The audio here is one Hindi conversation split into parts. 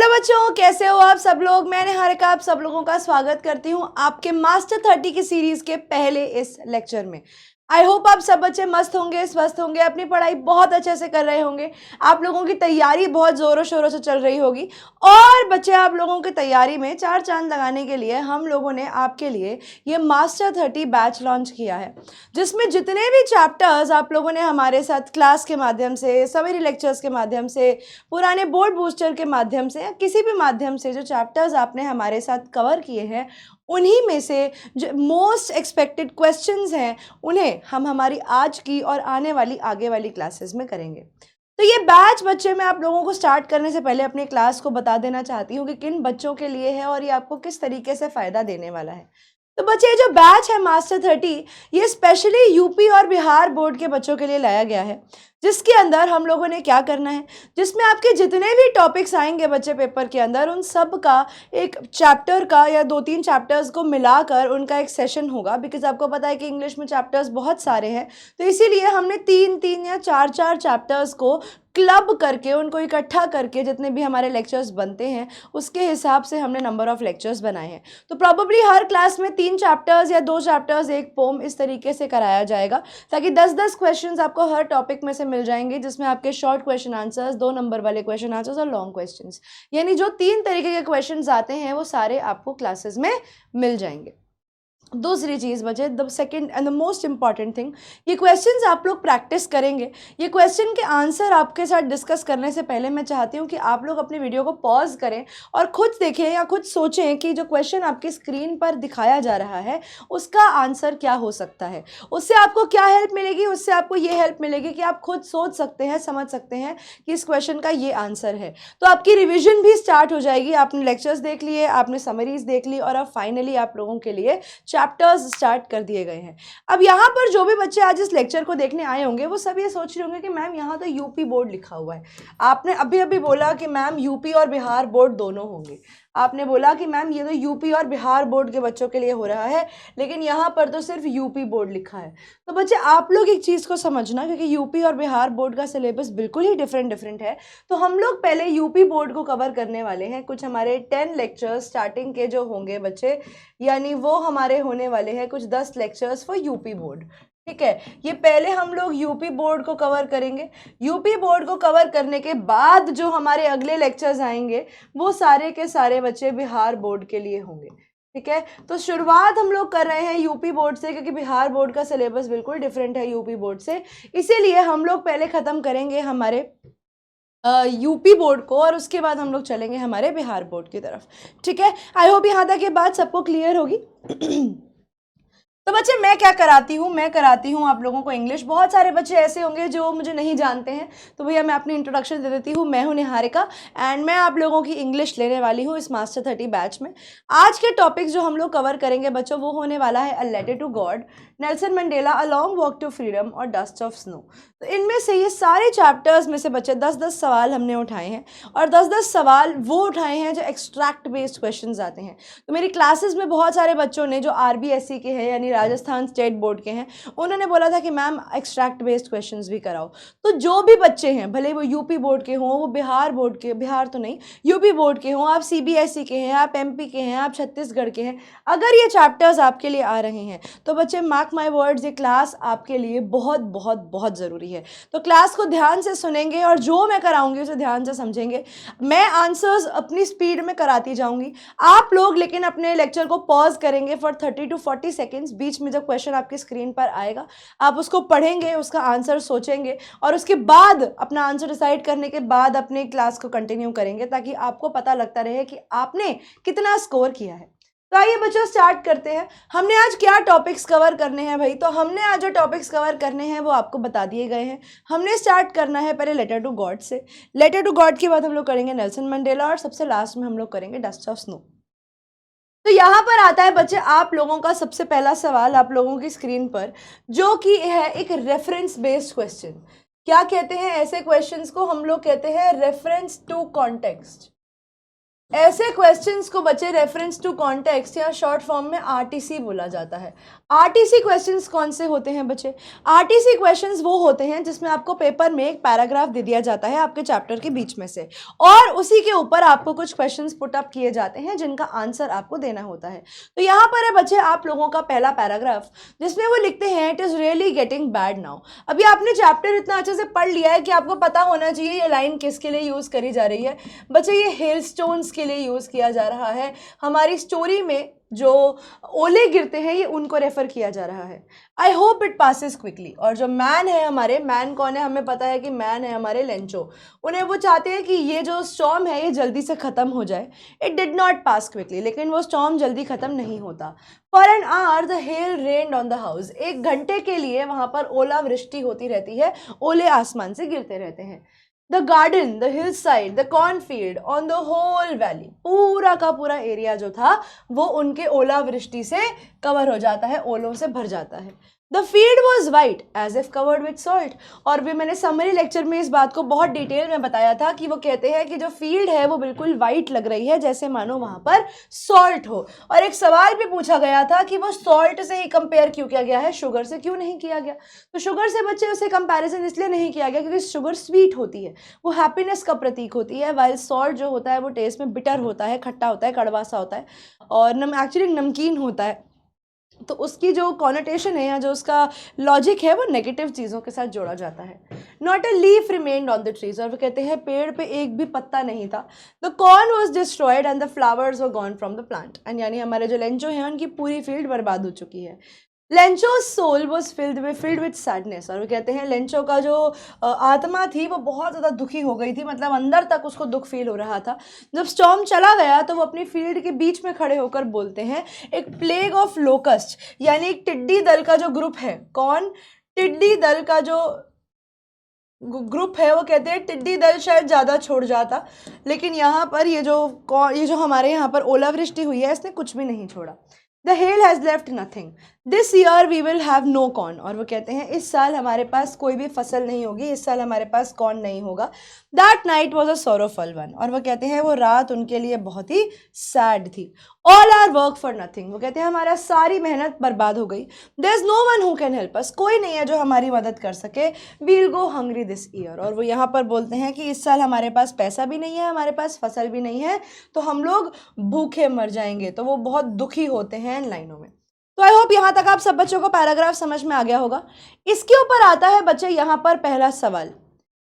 हेलो बच्चों, कैसे हो आप सब लोग। मैं निहारिका आप सब लोगों का स्वागत करती हूँ आपके मास्टर 30 की सीरीज के पहले इस लेक्चर में। आई होप आप सब बच्चे मस्त होंगे, स्वस्थ होंगे, अपनी पढ़ाई बहुत अच्छे से कर रहे होंगे। आप लोगों की तैयारी बहुत ज़ोरों शोरों से चल रही होगी। और बच्चे, आप लोगों की तैयारी में चार चांद लगाने के लिए हम लोगों ने आपके लिए ये मास्टर 30 बैच लॉन्च किया है, जिसमें जितने भी चैप्टर्स आप लोगों ने हमारे साथ क्लास के माध्यम से, समरी लेक्चर्स के माध्यम से, पुराने बोर्ड बूस्टर के माध्यम से या किसी भी माध्यम से जो चैप्टर्स आपने हमारे साथ कवर किए हैं, उन्हीं में से जो मोस्ट एक्सपेक्टेड क्वेश्चंस हैं उन्हें हम हमारी आज की और आने वाली आगे वाली क्लासेस में करेंगे। तो ये बैच बच्चे, मैं आप लोगों को स्टार्ट करने से पहले अपने क्लास को बता देना चाहती हूँ कि किन बच्चों के लिए है और ये आपको किस तरीके से फ़ायदा देने वाला है। तो बच्चे, जो बैच है मास्टर 30, ये स्पेशली यूपी और बिहार बोर्ड के बच्चों के लिए लाया गया है, जिसके अंदर हम लोगों ने क्या करना है, जिसमें आपके जितने भी टॉपिक्स आएंगे बच्चे पेपर के अंदर, उन सब का एक चैप्टर का या 2-3 चैप्टर्स को मिलाकर उनका एक सेशन होगा। बिकॉज आपको पता है कि इंग्लिश में चैप्टर्स बहुत सारे हैं, तो इसीलिए हमने 3-3 या 4-4 चैप्टर्स को क्लब करके, उनको इकट्ठा करके जितने भी हमारे लेक्चर्स बनते हैं उसके हिसाब से हमने नंबर ऑफ लेक्चर्स बनाए हैं। तो प्रॉबेबली हर क्लास में 3 चैप्टर्स या 2 चैप्टर्स, एक पोम, इस तरीके से कराया जाएगा, ताकि 10-10 क्वेश्चंस आपको हर टॉपिक में से मिल जाएंगे, जिसमें आपके शॉर्ट क्वेश्चन आंसर्स, 2 नंबर वाले क्वेश्चन आंसर्स और लॉन्ग क्वेश्चंस, यानी जो 3 तरीके के क्वेश्चंस आते हैं वो सारे आपको क्लासेस में मिल जाएंगे। दूसरी चीज़ बचे, the second and the most important thing, ये क्वेश्चंस आप लोग प्रैक्टिस करेंगे। ये क्वेश्चन के आंसर आपके साथ डिस्कस करने से पहले मैं चाहती हूँ कि आप लोग अपने वीडियो को पॉज करें और खुद देखें या खुद सोचें कि जो क्वेश्चन आपकी स्क्रीन पर दिखाया जा रहा है उसका आंसर क्या हो सकता है। उससे आपको क्या हेल्प मिलेगी? उससे आपको ये हेल्प मिलेगी कि आप खुद सोच सकते हैं, समझ सकते हैं कि इस क्वेश्चन का ये आंसर है। तो आपकी रिविजन भी स्टार्ट हो जाएगी। आपने लेक्चर्स देख लिए, आपने समरीज देख ली, और अब फाइनली आप लोगों के लिए चैप्टर्स स्टार्ट कर दिए गए हैं। अब यहाँ पर जो भी बच्चे आज इस लेक्चर को देखने आए होंगे वो सब ये सोच रहे होंगे कि मैम यहाँ तो यूपी बोर्ड लिखा हुआ है। आपने अभी अभी बोला कि मैम यूपी और बिहार बोर्ड दोनों होंगे। आपने बोला कि मैम ये तो यूपी और बिहार बोर्ड के बच्चों के लिए हो रहा है, लेकिन यहाँ पर तो सिर्फ यूपी बोर्ड लिखा है। तो बच्चे, आप लोग एक चीज़ को समझना, क्योंकि यूपी और बिहार बोर्ड का सिलेबस बिल्कुल ही डिफरेंट है। तो हम लोग पहले यूपी बोर्ड को कवर करने वाले हैं। कुछ हमारे 10 लेक्चर्स स्टार्टिंग के जो होंगे बच्चे, यानी वो हमारे होने वाले हैं कुछ 10 लेक्चर्स फॉर यूपी बोर्ड। ठीक है, ये पहले हम लोग यूपी बोर्ड को कवर करेंगे। यूपी बोर्ड को कवर करने के बाद जो हमारे अगले लेक्चर्स आएंगे वो सारे के सारे बच्चे बिहार बोर्ड के लिए होंगे। ठीक है, तो शुरुआत हम लोग कर रहे हैं यूपी बोर्ड से, क्योंकि बिहार बोर्ड का सिलेबस बिल्कुल डिफरेंट है यूपी बोर्ड से। इसीलिए हम लोग पहले ख़त्म करेंगे हमारे यूपी बोर्ड को, और उसके बाद हम लोग चलेंगे हमारे बिहार बोर्ड की तरफ। ठीक है, आई होप यहाँ तक ये बात सबको क्लियर होगी। तो बच्चे, मैं क्या कराती हूँ, मैं कराती हूँ आप लोगों को इंग्लिश। बहुत सारे बच्चे ऐसे होंगे जो मुझे नहीं जानते हैं, तो भैया मैं अपनी इंट्रोडक्शन दे देती हूँ। मैं हूँ निहारिका एंड मैं आप लोगों की इंग्लिश लेने वाली हूँ इस मास्टर 30 बैच में। आज के टॉपिक्स जो हम लोग कवर करेंगे बच्चों, वो होने वाला है a letter to God, Nelson Mandela, a long walk to freedom और डस्ट ऑफ स्नो। तो इनमें से ये सारे चैप्टर्स में से बच्चे 10-10 सवाल हमने उठाए हैं, और 10-10 सवाल वो उठाए हैं जो एक्सट्रैक्ट बेस्ड क्वेश्चंस आते हैं। तो मेरी क्लासेस में बहुत सारे बच्चों ने जो आरबीएससी के हैं, यानी राजस्थान स्टेट बोर्ड के हैं, उन्होंने बोला था कि मैम एक्सट्रैक्ट बेस्ड क्वेश्चंस भी कराओ। तो जो भी बच्चे हैं, भले वो यूपी बोर्ड के हों, वो बिहार बोर्ड के, बिहार तो नहीं, यूपी बोर्ड के हों, आप सीबीएसई के हैं, आप एमपी के हैं, आप छत्तीसगढ़ के हैं, अगर ये चैप्टर्स आपके लिए आ रहे हैं तो बच्चे मार्क माई वर्ड्स, ये क्लास आपके लिए बहुत बहुत बहुत ज़रूरी है। तो क्लास को ध्यान से सुनेंगे और जो मैं कराऊंगी उसे ध्यान से समझेंगे। मैं आंसर्स अपनी स्पीड में कराती जाऊंगी, आप लोग लेकिन अपने लेक्चर को पॉज करेंगे फॉर 30 to 40 सेकेंड्स। बीच में जब क्वेश्चन आपकी स्क्रीन पर आएगा आप उसको पढ़ेंगे, उसका आंसर सोचेंगे, और उसके बाद अपना आंसर डिसाइड करने के बाद अपने क्लास को कंटिन्यू करेंगे, ताकि आपको पता लगता रहे कि आपने कितना स्कोर किया है। तो आइए बच्चों, स्टार्ट करते हैं। हमने आज क्या टॉपिक्स कवर करने हैं भाई? तो हमने आज जो टॉपिक्स कवर करने हैं वो आपको बता दिए गए हैं। हमने स्टार्ट करना है पहले लेटर टू गॉड से। लेटर टू गॉड के बाद हम लोग करेंगे नेल्सन मंडेला, और सबसे लास्ट में हम लोग करेंगे डस्ट ऑफ स्नो। तो यहाँ पर आता है बच्चे आप लोगों का सबसे पहला सवाल आप लोगों की स्क्रीन पर, जो कि है एक रेफरेंस बेस्ड क्वेश्चन। क्या कहते हैं ऐसे क्वेश्चंस को? हम लोग कहते हैं रेफरेंस टू कॉन्टेक्स्ट। ऐसे क्वेश्चंस को बच्चे रेफरेंस टू कॉन्टेक्स्ट या शॉर्ट फॉर्म में आरटीसी बोला जाता है। आरटीसी क्वेश्चंस कौन से होते हैं बच्चे? आरटीसी क्वेश्चंस वो होते हैं जिसमें आपको पेपर में एक पैराग्राफ दे दिया जाता है आपके चैप्टर के बीच में से, और उसी के ऊपर आपको कुछ क्वेश्चंस पुट अप किए जाते हैं जिनका आंसर आपको देना होता है। तो यहाँ पर है बच्चे आप लोगों का पहला पैराग्राफ, जिसमें वो लिखते हैं it is really getting bad now. अभी आपने चैप्टर इतना अच्छे से पढ़ लिया है कि आपको पता होना चाहिए ये लाइन किसके लिए यूज़ करी जा रही है। बच्चे ये हेल स्टोन्स के लिए यूज़ किया जा रहा है। हमारी स्टोरी में जो ओले गिरते हैं ये उनको रेफर किया जा रहा है। I hope it passes quickly. और जो मैन है हमारे, मैन कौन है हमें पता है कि मैन है हमारे लेंचो, उन्हें वो चाहते हैं कि ये जो स्टॉर्म है ये जल्दी से ख़त्म हो जाए। It did not pass quickly, लेकिन वो स्टॉर्म जल्दी ख़त्म नहीं होता। For an hour the hell rained on the house. 1 घंटे के लिए वहाँ पर ओलावृष्टि होती रहती है, ओले आसमान से गिरते रहते हैं। The garden, the hill side, the cornfield, on the whole valley, पूरा का पूरा एरिया जो था वो उनके ओलावृष्टि से कवर हो जाता है, ओलों से भर जाता है। The field was white as if covered with salt. और भी मैंने समरी लेक्चर में इस बात को बहुत डिटेल में बताया था कि वो कहते हैं कि जो फील्ड है वो बिल्कुल वाइट लग रही है, जैसे मानो वहाँ पर सॉल्ट हो। और एक सवाल भी पूछा गया था कि वो सॉल्ट से ही कंपेयर क्यों किया गया है, शुगर से क्यों नहीं किया गया। तो शुगर से बच्चे उसे कंपैरिजन इसलिए नहीं किया गया क्योंकि शुगर स्वीट होती है, वो हैप्पीनेस का प्रतीक होती है, वाइल सॉल्ट जो होता है वो टेस्ट में बिटर होता है, खट्टा होता है, कड़वा सा होता है और एक्चुअली नमकीन होता है। तो उसकी जो कॉनोटेशन है या जो उसका लॉजिक है वो नेगेटिव चीज़ों के साथ जोड़ा जाता है। Not a leaf remained on the trees. और वो कहते हैं पेड़ पे एक भी पत्ता नहीं था। The corn was destroyed and the flowers were gone from the plant. And यानी हमारे जो लेंचो हैं उनकी पूरी फील्ड बर्बाद हो चुकी है। Lencho's soul was filled with sadness. और वो कहते हैं लेंचो का जो आत्मा थी वो बहुत ज़्यादा दुखी हो गई थी, मतलब अंदर तक उसको दुख फील हो रहा था। जब स्टॉर्म चला गया तो वो अपनी फील्ड के बीच में खड़े होकर बोलते हैं एक प्लेग ऑफ लोकस्ट, यानी एक टिड्डी दल का जो ग्रुप है, कौन, टिड्डी दल का जो ग्रुप है, वो कहते हैं टिड्डी दल शायद ज़्यादा छोड़ जाता, लेकिन यहाँ पर ये जो हमारे यहाँ पर ओलावृष्टि हुई है इसने कुछ भी नहीं छोड़ा। The hail has left nothing, this year we will have no corn. और वो कहते हैं इस साल हमारे पास कोई भी फसल नहीं होगी, इस साल हमारे पास कॉर्न नहीं होगा। That night was a sorrowful one. और वो कहते हैं वो रात उनके लिए बहुत ही सैड थी। All our work for nothing. वो कहते हैं हमारा सारी मेहनत बर्बाद हो गई। There is no one who can help us. कोई नहीं है जो हमारी मदद कर सके। We will go hungry this year. और वो यहाँ पर बोलते हैं कि इस साल हमारे पास पैसा भी नहीं है, हमारे पास फसल भी नहीं है, तो हम लोग भूखे मर जाएंगे। तो वो बहुत दुखी होते हैं इन लाइनों में। तो आई होप यहाँ तक आप सब बच्चों को पैराग्राफ समझ में आ गया होगा। इसके ऊपर आता है बच्चे यहाँ पर पहला सवाल।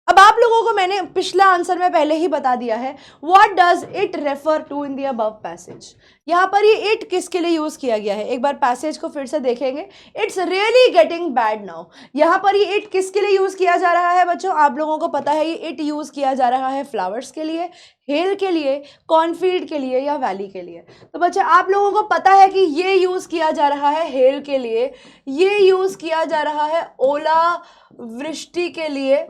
अब आप लोगों को मैंने पिछला आंसर में पहले ही बता दिया है। What does it refer to in the above passage. यहाँ पर ये इट किसके लिए यूज किया गया है, एक बार पैसेज को फिर से देखेंगे। It's really getting bad now. यहाँ पर ये इट किसके लिए यूज किया जा रहा है बच्चों, आप लोगों को पता है ये इट यूज किया जा रहा है फ्लावर्स के लिए, हेल के लिए, कॉर्नफील्ड के लिए या वैली के लिए। तो बच्चे आप लोगों को पता है कि ये यूज किया जा रहा है हेल के लिए, ये यूज किया जा रहा है ओलावृष्टि के लिए,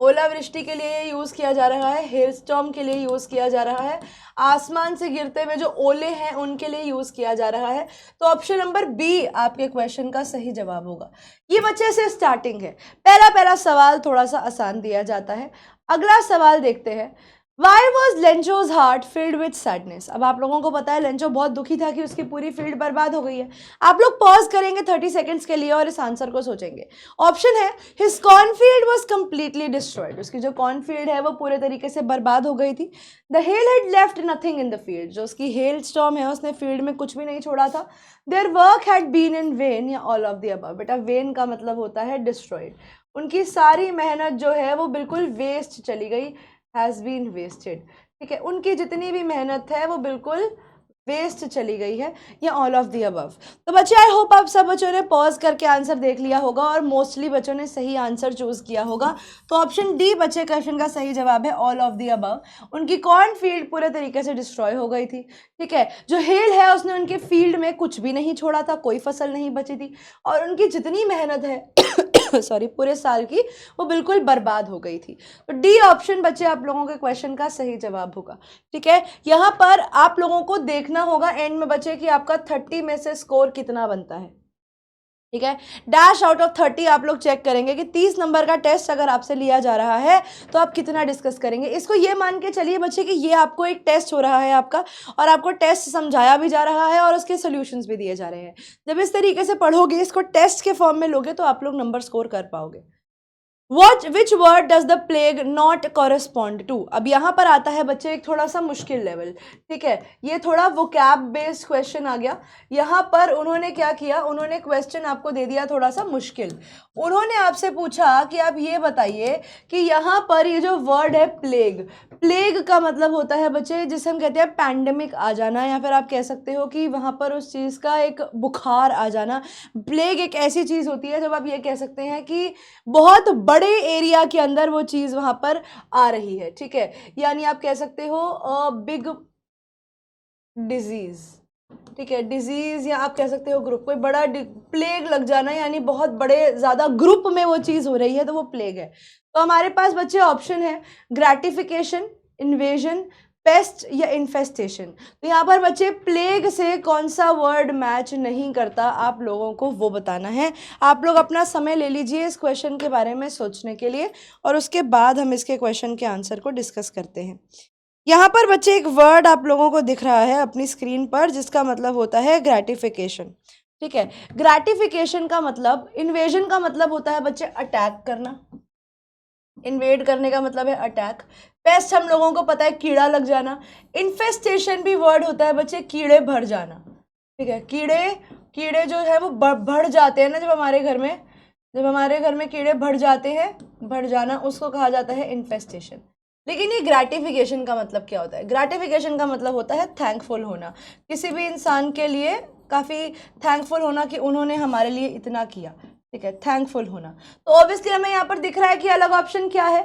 ओलावृष्टि के लिए यूज़ किया जा रहा है, हेल स्टॉर्म के लिए यूज़ किया जा रहा है, आसमान से गिरते हुए जो ओले हैं उनके लिए यूज़ किया जा रहा है। तो ऑप्शन नंबर बी आपके क्वेश्चन का सही जवाब होगा। ये बच्चे से स्टार्टिंग है। पहला सवाल थोड़ा सा आसान दिया जाता है। अगला सवाल देखते हैं। Why was Lencho's heart filled with sadness? अब आप लोगों को पता है लेंचो बहुत दुखी था कि उसकी पूरी फील्ड बर्बाद हो गई है। आप लोग पॉज करेंगे 30 सेकंड्स के लिए और इस आंसर को सोचेंगे। ऑप्शन है his cornfield was completely destroyed। उसकी जो कॉर्नफील्ड है वो पूरे तरीके से बर्बाद हो गई थी। The hail had left nothing in the field। जो उसकी हेल स्टॉर्म है उसने फील्ड में कुछ भी नहीं छोड़ा था। Their work had been in vain या all of the above। बेटा vain का मतलब होता है destroyed। उनकी सारी मेहनत जो है वो बिल्कुल वेस्ट चली गई, हैज़ बीन वेस्टेड। ठीक है, उनकी जितनी भी मेहनत है वो बिल्कुल वेस्ट चली गई है, या ऑल ऑफ दी अबव। तो बच्चे आई होप आप सब बच्चों ने पॉज करके आंसर देख लिया होगा और मोस्टली बच्चों ने सही आंसर चूज किया होगा। तो ऑप्शन डी बच्चे क्वेश्चन का सही जवाब है, ऑल ऑफ दी अबव। उनकी कॉर्न फील्ड पूरे तरीके से डिस्ट्रॉय हो गई थी। ठीक है, जो हेल है उसने उनके फील्ड में कुछ भी नहीं छोड़ा था, कोई फसल नहीं बची थी, और उनकी जितनी मेहनत है सॉरी पूरे साल की वो बिल्कुल बर्बाद हो गई थी। तो डी ऑप्शन बच्चे आप लोगों के क्वेश्चन का सही जवाब होगा। ठीक है, यहाँ पर आप लोगों को देखना होगा एंड में बच्चे कि आपका 30 में से स्कोर कितना बनता है। ठीक है। डैश आउट ऑफ 30 आप लोग चेक करेंगे कि 30 नंबर का टेस्ट अगर आपसे लिया जा रहा है तो आप कितना डिस्कस करेंगे। इसको ये मान के चलिए बच्चे कि ये आपको एक टेस्ट हो रहा है आपका, और आपको टेस्ट समझाया भी जा रहा है और उसके सॉल्यूशंस भी दिए जा रहे हैं। जब इस तरीके से पढ़ोगे, इसको टेस्ट के फॉर्म में लोगे, तो आप लोग नंबर स्कोर कर पाओगे। Which word does the plague not correspond to. अब यहाँ पर आता है बच्चे एक थोड़ा सा मुश्किल लेवल, ठीक है। ये थोड़ा वोकैब बेस्ड क्वेश्चन आ गया। यहाँ पर उन्होंने क्या किया, उन्होंने क्वेश्चन आपको दे दिया थोड़ा सा मुश्किल। उन्होंने आपसे पूछा कि आप ये बताइए कि यहाँ पर ये जो वर्ड है प्लेग, प्लेग का मतलब होता है बच्चे जिसे हम कहते हैं पैंडेमिक आ जाना, या फिर आप कह सकते हो कि वहाँ पर उस चीज़ का एक बुखार आ जाना। प्लेग एक ऐसी चीज़ होती है जब आप ये कह सकते हैं कि बहुत बड़े एरिया के अंदर वो चीज़ वहाँ पर आ रही है, ठीक है। यानी आप कह सकते हो बिग डिजीज़, ठीक है, डिजीज़, या आप कह सकते हो ग्रुप, कोई बड़ा प्लेग लग जाना, यानी बहुत बड़े ज़्यादा ग्रुप में वो चीज़ हो रही है तो वो प्लेग है। तो हमारे पास बच्चे ऑप्शन है ग्रेटिफिकेशन, इन्वेजन, पेस्ट या इन्फेस्टेशन। तो यहाँ पर बच्चे प्लेग से कौन सा वर्ड मैच नहीं करता, आप लोगों को वो बताना है। आप लोग अपना समय ले लीजिए इस क्वेश्चन के बारे में सोचने के लिए, और उसके बाद हम इसके क्वेश्चन के आंसर को डिस्कस करते हैं। यहाँ पर बच्चे एक वर्ड आप लोगों को दिख रहा है अपनी स्क्रीन पर, जिसका मतलब होता है ग्रेटिफिकेशन, ठीक है। ग्रेटिफिकेशन का मतलब, इन्वेजन का मतलब होता है बच्चे अटैक करना, इन्वेड करने का मतलब है अटैक। पेस्ट हम लोगों को पता है कीड़ा लग जाना। इन्फेस्टेशन भी वर्ड होता है बच्चे कीड़े भर जाना, ठीक है। कीड़े जो है वो बढ़ जाते हैं ना, जब हमारे घर में कीड़े बढ़ जाते हैं, बढ़ जाना, उसको कहा जाता है इन्फेस्टेशन। लेकिन ये ग्रेटिफिकेशन का मतलब क्या होता है? ग्रेटिफिकेशन का मतलब होता है थैंकफुल होना, किसी भी इंसान के लिए काफ़ी थैंकफुल होना कि उन्होंने हमारे लिए इतना किया, ठीक है, थैंकफुल होना। तो ऑब्वियसली हमें यहाँ पर दिख रहा है कि अलग ऑप्शन क्या है।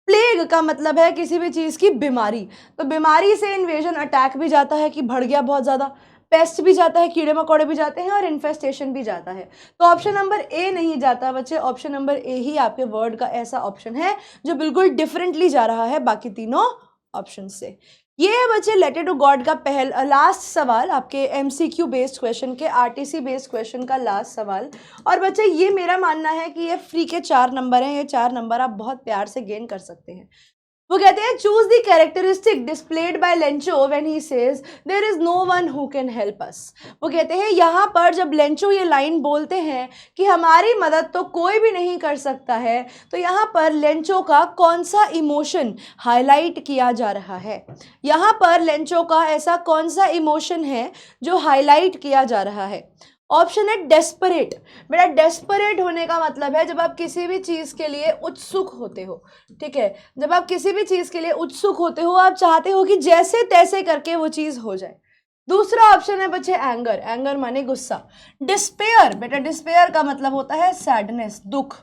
प्लेग का मतलब है किसी भी चीज़ की बीमारी, तो बीमारी से इन्वेजन अटैक भी जाता है कि बढ़ गया बहुत ज़्यादा, पेस्ट भी जाता है, कीड़े मकोड़े भी जाते हैं, और इन्फेस्टेशन भी जाता है। तो ऑप्शन नंबर ए नहीं जाता बच्चे, ऑप्शन नंबर ए ही आपके वर्ड का ऐसा ऑप्शन है जो बिल्कुल डिफरेंटली जा रहा है बाकी तीनों ऑप्शन से। ये है बच्चे लेटर टू गॉड का लास्ट सवाल, आपके एमसीक्यू बेस्ड क्वेश्चन के, आरटीसी बेस्ड क्वेश्चन का लास्ट सवाल। और बच्चे ये मेरा मानना है कि ये फ्री के 4 नंबर हैं, ये 4 नंबर आप बहुत प्यार से गेन कर सकते हैं। वो कहते हैं choose the characteristic displayed by Lencho when he says there is no one who can help us. वो कहते हैं यहाँ पर जब लेंचो ये लाइन बोलते हैं कि हमारी मदद तो कोई भी नहीं कर सकता है, तो यहाँ पर लेंचो का कौन सा इमोशन हाईलाइट किया जा रहा है? यहाँ पर लेंचो का ऐसा कौन सा इमोशन है जो हाईलाइट किया जा रहा है? ऑप्शन है डेस्परेट। बेटा डेस्परेट होने का मतलब है जब आप किसी भी चीज़ के लिए उत्सुक होते हो, ठीक है। जब आप किसी भी चीज़ के लिए उत्सुक होते हो, आप चाहते हो कि जैसे तैसे करके वो चीज़ हो जाए। दूसरा ऑप्शन है बच्चे एंगर, एंगर माने गुस्सा। डिस्पेयर, बेटा डिस्पेयर का मतलब होता है सैडनेस, दुख,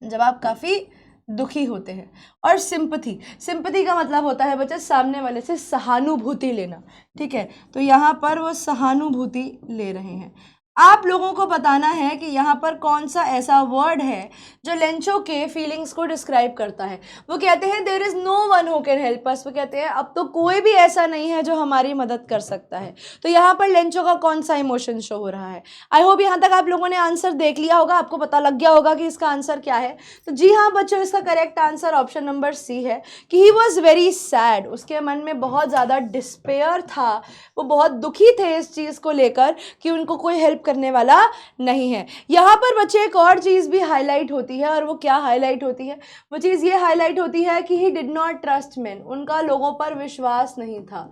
जब आप काफ़ी दुखी होते हैं। और सिंपथी, सिंपथी का मतलब होता है बच्चे सामने वाले से सहानुभूति लेना, ठीक है। तो यहाँ पर वो सहानुभूति ले रहे हैं। आप लोगों को बताना है कि यहाँ पर कौन सा ऐसा वर्ड है जो लेंचो के फीलिंग्स को डिस्क्राइब करता है। वो कहते हैं there is no one who can help us, वो कहते हैं अब तो कोई भी ऐसा नहीं है जो हमारी मदद कर सकता है। तो यहाँ पर लेंचो का कौन सा इमोशन शो हो रहा है? आई होप यहाँ तक आप लोगों ने आंसर देख लिया होगा, आपको पता लग गया होगा कि इसका आंसर क्या है। तो जी हाँ बच्चों, इसका correct answer option number C है कि ही वॉज वेरी सैड, उसके मन में बहुत ज़्यादा डिस्पेयर था, वो बहुत दुखी थे इस चीज़ को लेकर कि उनको कोई हेल्प करने वाला नहीं है। यहाँ पर बच्चे एक और चीज़ भी हाईलाइट होती है, और वो क्या हाईलाइट होती है? वो चीज़ ये हाईलाइट होती है कि ही डिड नॉट ट्रस्ट मैन, उनका लोगों पर विश्वास नहीं था,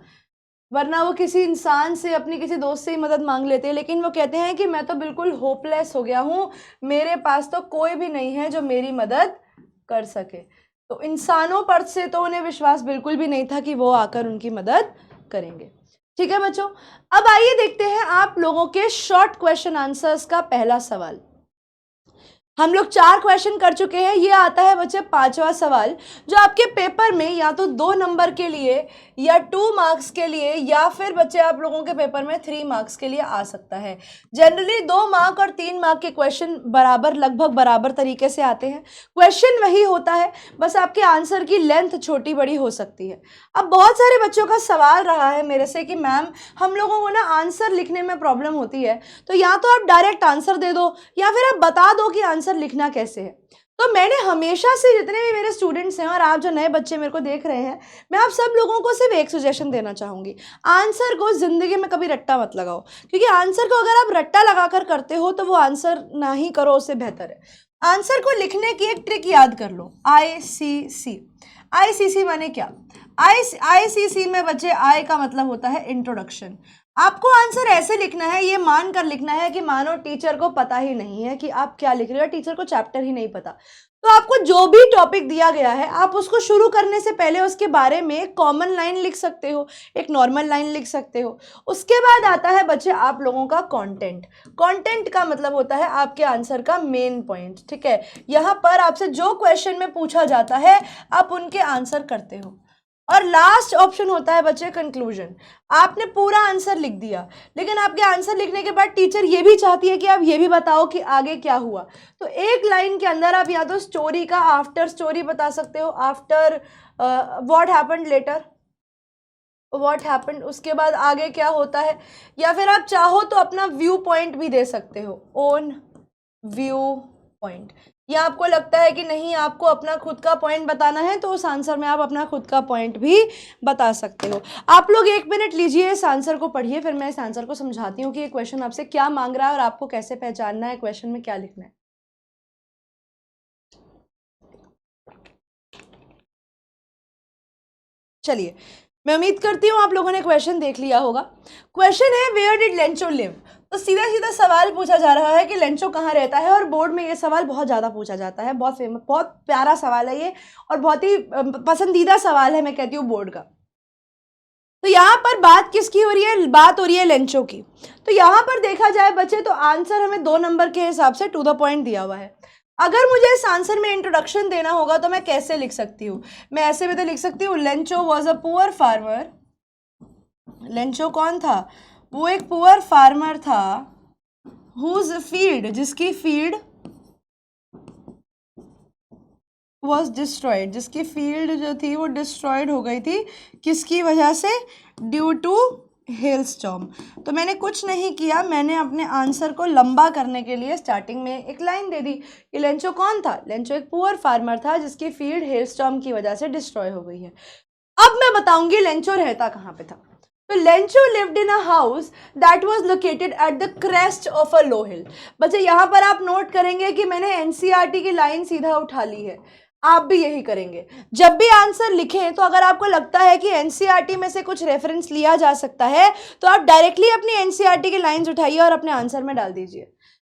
वरना वो किसी इंसान से, अपनी किसी दोस्त से ही मदद मांग लेते। लेकिन वो कहते हैं कि मैं तो बिल्कुल होपलेस हो गया हूँ, मेरे पास तो कोई भी नहीं है जो मेरी मदद कर सके। तो इंसानों पर से तो उन्हें विश्वास बिल्कुल भी नहीं था कि वो आकर उनकी मदद करेंगे। ठीक है बच्चों, अब आइए देखते हैं आप लोगों के शॉर्ट क्वेश्चन आंसर्स का पहला सवाल। हम लोग 4 क्वेश्चन कर चुके हैं। ये आता है बच्चे 5वां सवाल, जो आपके पेपर में या तो 2 नंबर के लिए या 2 मार्क्स के लिए या फिर बच्चे आप लोगों के पेपर में 3 मार्क्स के लिए आ सकता है। जनरली 2 मार्क और 3 मार्क के क्वेश्चन बराबर, लगभग बराबर तरीके से आते हैं। क्वेश्चन वही होता है, बस आपके आंसर की लेंथ छोटी बड़ी हो सकती है। अब बहुत सारे बच्चों का सवाल रहा है मेरे से कि मैम हम लोगों को ना आंसर लिखने में प्रॉब्लम होती है, तो या तो आप डायरेक्ट आंसर दे दो या फिर आप बता दो कि आंसर लिखना कैसे है। तो मैंने हमेशा से, जितने भी मेरे स्टूडेंट्स हैं और आप जो नए बच्चे मेरे को देख रहे हैं, मैं आप सब लोगों को सिर्फ एक सजेशन देना चाहूँगी, आंसर को ज़िंदगी में कभी रट्टा मत लगाओ, क्योंकि आंसर को अगर आप रट्टा लगाकर करते हो तो वो आंसर ना ही करो, उससे बेहतर है आंसर को लिखने की एक ट्रिक याद कर लो, ICC। ICC माने क्या? ICC में बच्चे आई का मतलब होता है इंट्रोडक्शन। आपको आंसर ऐसे लिखना है, ये मान कर लिखना है कि मानो टीचर को पता ही नहीं है कि आप क्या लिख रहे हो, टीचर को चैप्टर ही नहीं पता। तो आपको जो भी टॉपिक दिया गया है, आप उसको शुरू करने से पहले उसके बारे में एक कॉमन लाइन लिख सकते हो, एक नॉर्मल लाइन लिख सकते हो। उसके बाद आता है बच्चे आप लोगों का कंटेंट। कंटेंट का मतलब होता है आपके आंसर का मेन पॉइंट, ठीक है। यहाँ पर आपसे जो क्वेश्चन में पूछा जाता है आप उनके आंसर करते हो। और लास्ट ऑप्शन होता है बच्चे कंक्लूजन। आपने पूरा आंसर लिख दिया, लेकिन आपके आंसर लिखने के बाद टीचर ये भी चाहती है कि आप ये भी बताओ कि आगे क्या हुआ। तो एक लाइन के अंदर आप या तो स्टोरी का आफ्टर स्टोरी बता सकते हो, after what happened later, what happened, उसके बाद आगे क्या होता है, या फिर आप चाहो तो अपना व्यू पॉइंट भी दे सकते हो, ओन व्यू पॉइंट। या आपको लगता है कि नहीं आपको अपना खुद का पॉइंट बताना है, तो उस आंसर में आप अपना खुद का पॉइंट भी बता सकते हो। आप लोग 1 मिनट लीजिए, इस आंसर को पढ़िए, फिर मैं इस आंसर को समझाती हूँ कि ये क्वेश्चन आपसे क्या मांग रहा है और आपको कैसे पहचानना है क्वेश्चन में क्या लिखना है। चलिए, मैं उम्मीद करती हूँ आप लोगों ने क्वेश्चन देख लिया होगा। क्वेश्चन है वेयर डिड लेंचो लिव। तो सीधा सीधा सवाल पूछा जा रहा है कि लेंचो कहाँ रहता है, और बोर्ड में ये सवाल बहुत ज़्यादा पूछा जाता है, बहुत फेमस, बहुत प्यारा सवाल है ये, और बहुत ही पसंदीदा सवाल है, मैं कहती हूँ बोर्ड का। तो यहाँ पर बात किसकी हो रही है? बात हो रही है लेंचो की। तो यहाँ पर देखा जाए बच्चे, तो आंसर हमें 2 नंबर के हिसाब से टू द पॉइंट दिया हुआ है। अगर मुझे इस आंसर में इंट्रोडक्शन देना होगा तो मैं कैसे लिख सकती हूँ? मैं ऐसे भी तो लिख सकती हूँ, Lencho was a poor farmer. Lencho कौन था? वो एक पुअर फार्मर था, हुज फील्ड, जिसकी फील्ड वॉज डिस्ट्रॉयड, जिसकी फील्ड जो थी वो डिस्ट्रॉयड हो गई थी, किसकी वजह से? Due to hailstorm. तो मैंने कुछ नहीं किया, मैंने अपने आंसर को लंबा करने के लिए स्टार्टिंग में एक लाइन दे दी कि लेंचो कौन था? लेंचो एक पुअर फार्मर था जिसकी फील्ड हेलस्टॉर्म की वजह से डिस्ट्रॉय हो गई है। अब मैं बताऊंगी लेंचो रहता कहाँ पे था। तो Lencho lived in a house that was located at the crest of a low hill. बच्चे यहाँ पर आप नोट करेंगे कि मैंने एनसीईआरटी की लाइन सीधा उठा ली है, आप भी यही करेंगे। जब भी आंसर लिखें तो अगर आपको लगता है कि एनसीईआरटी में से कुछ रेफरेंस लिया जा सकता है, तो आप डायरेक्टली अपनी एनसीईआरटी की लाइंस उठाइए और अपने आंसर में डाल दीजिए।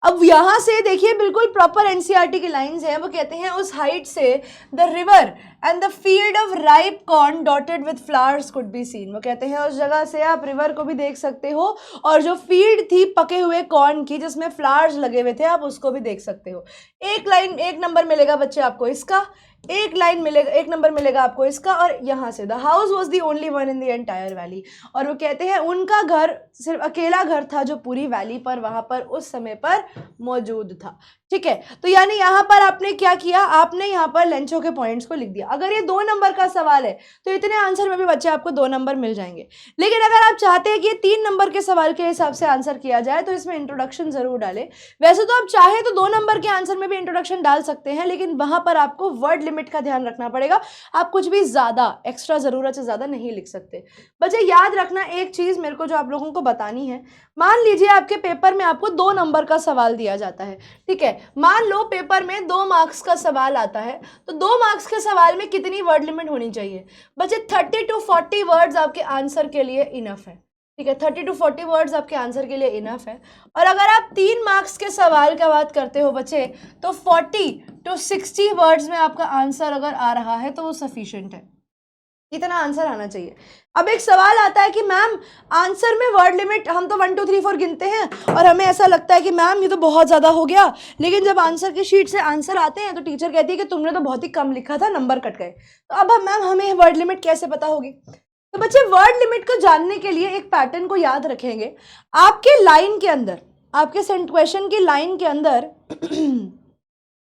अब यहाँ से देखिए, बिल्कुल प्रॉपर एनसीईआरटी की लाइंस हैं। वो कहते हैं उस हाइट से the river and the field of ripe corn dotted with flowers could be seen. वो कहते हैं उस जगह से आप रिवर को भी देख सकते हो, और जो फील्ड थी पके हुए कॉर्न की जिसमें फ्लावर्स लगे हुए थे, आप उसको भी देख सकते हो। एक लाइन, 1 नंबर मिलेगा बच्चे आपको इसका, एक लाइन मिलेगा, 1 नंबर मिलेगा आपको इसका। और यहाँ से the house was the only one in the entire valley. और वो कहते हैं उनका घर सिर्फ अकेला घर था जो पूरी वैली पर वहां पर उस समय पर मौजूद था। ठीक है, तो यानी यहाँ पर आपने क्या किया? आपने यहाँ पर लेंचो के पॉइंट्स को लिख दिया। अगर ये 2 नंबर का सवाल है तो इतने आंसर में भी बच्चे आपको 2 नंबर मिल जाएंगे। लेकिन अगर आप चाहते हैं कि ये 3 नंबर के सवाल के हिसाब से आंसर किया जाए तो इसमें इंट्रोडक्शन जरूर डालें। वैसे तो आप चाहे तो 2 नंबर के आंसर में भी इंट्रोडक्शन डाल सकते हैं, लेकिन वहां पर आपको वर्ड लिमिट का ध्यान रखना पड़ेगा। आप कुछ भी ज्यादा एक्स्ट्रा जरूरत से ज्यादा नहीं लिख सकते। बच्चे याद रखना एक चीज मेरे को जो आप लोगों को बतानी है, मान लीजिए आपके पेपर में आपको 2 नंबर का सवाल दिया जाता है। ठीक है, मान लो पेपर में 2 मार्क्स का सवाल आता है, तो 2 मार्क्स के सवाल में कितनी वर्ड लिमिट होनी चाहिए? बच्चे 30 to 40 वर्ड्स आपके आंसर के लिए इनफ है। ठीक है, 30 to 40 वर्ड्स आपके आंसर के लिए इनफ है। और अगर आप 3 मार्क्स के सवाल का बात करते हो बच्चे, तो 40 to 60 वर्ड्स में आपका आंसर अगर आ रहा है तो वो सफिशिएंट है। इतना आंसर आना चाहिए। अब एक सवाल आता है कि मैम आंसर में वर्ड लिमिट, हम तो 1 2 3 4 गिनते हैं और हमें ऐसा लगता है कि मैम ये तो बहुत ज़्यादा हो गया, लेकिन जब आंसर की शीट से आंसर आते हैं तो टीचर कहती है कि तुमने तो बहुत ही कम लिखा था, नंबर कट गए। तो अब मैम हमें वर्ड लिमिट कैसे पता होगी? तो बच्चे वर्ड लिमिट को जानने के लिए एक पैटर्न को याद रखेंगे। आपके लाइन के अंदर, आपके क्वेश्चन की लाइन के अंदर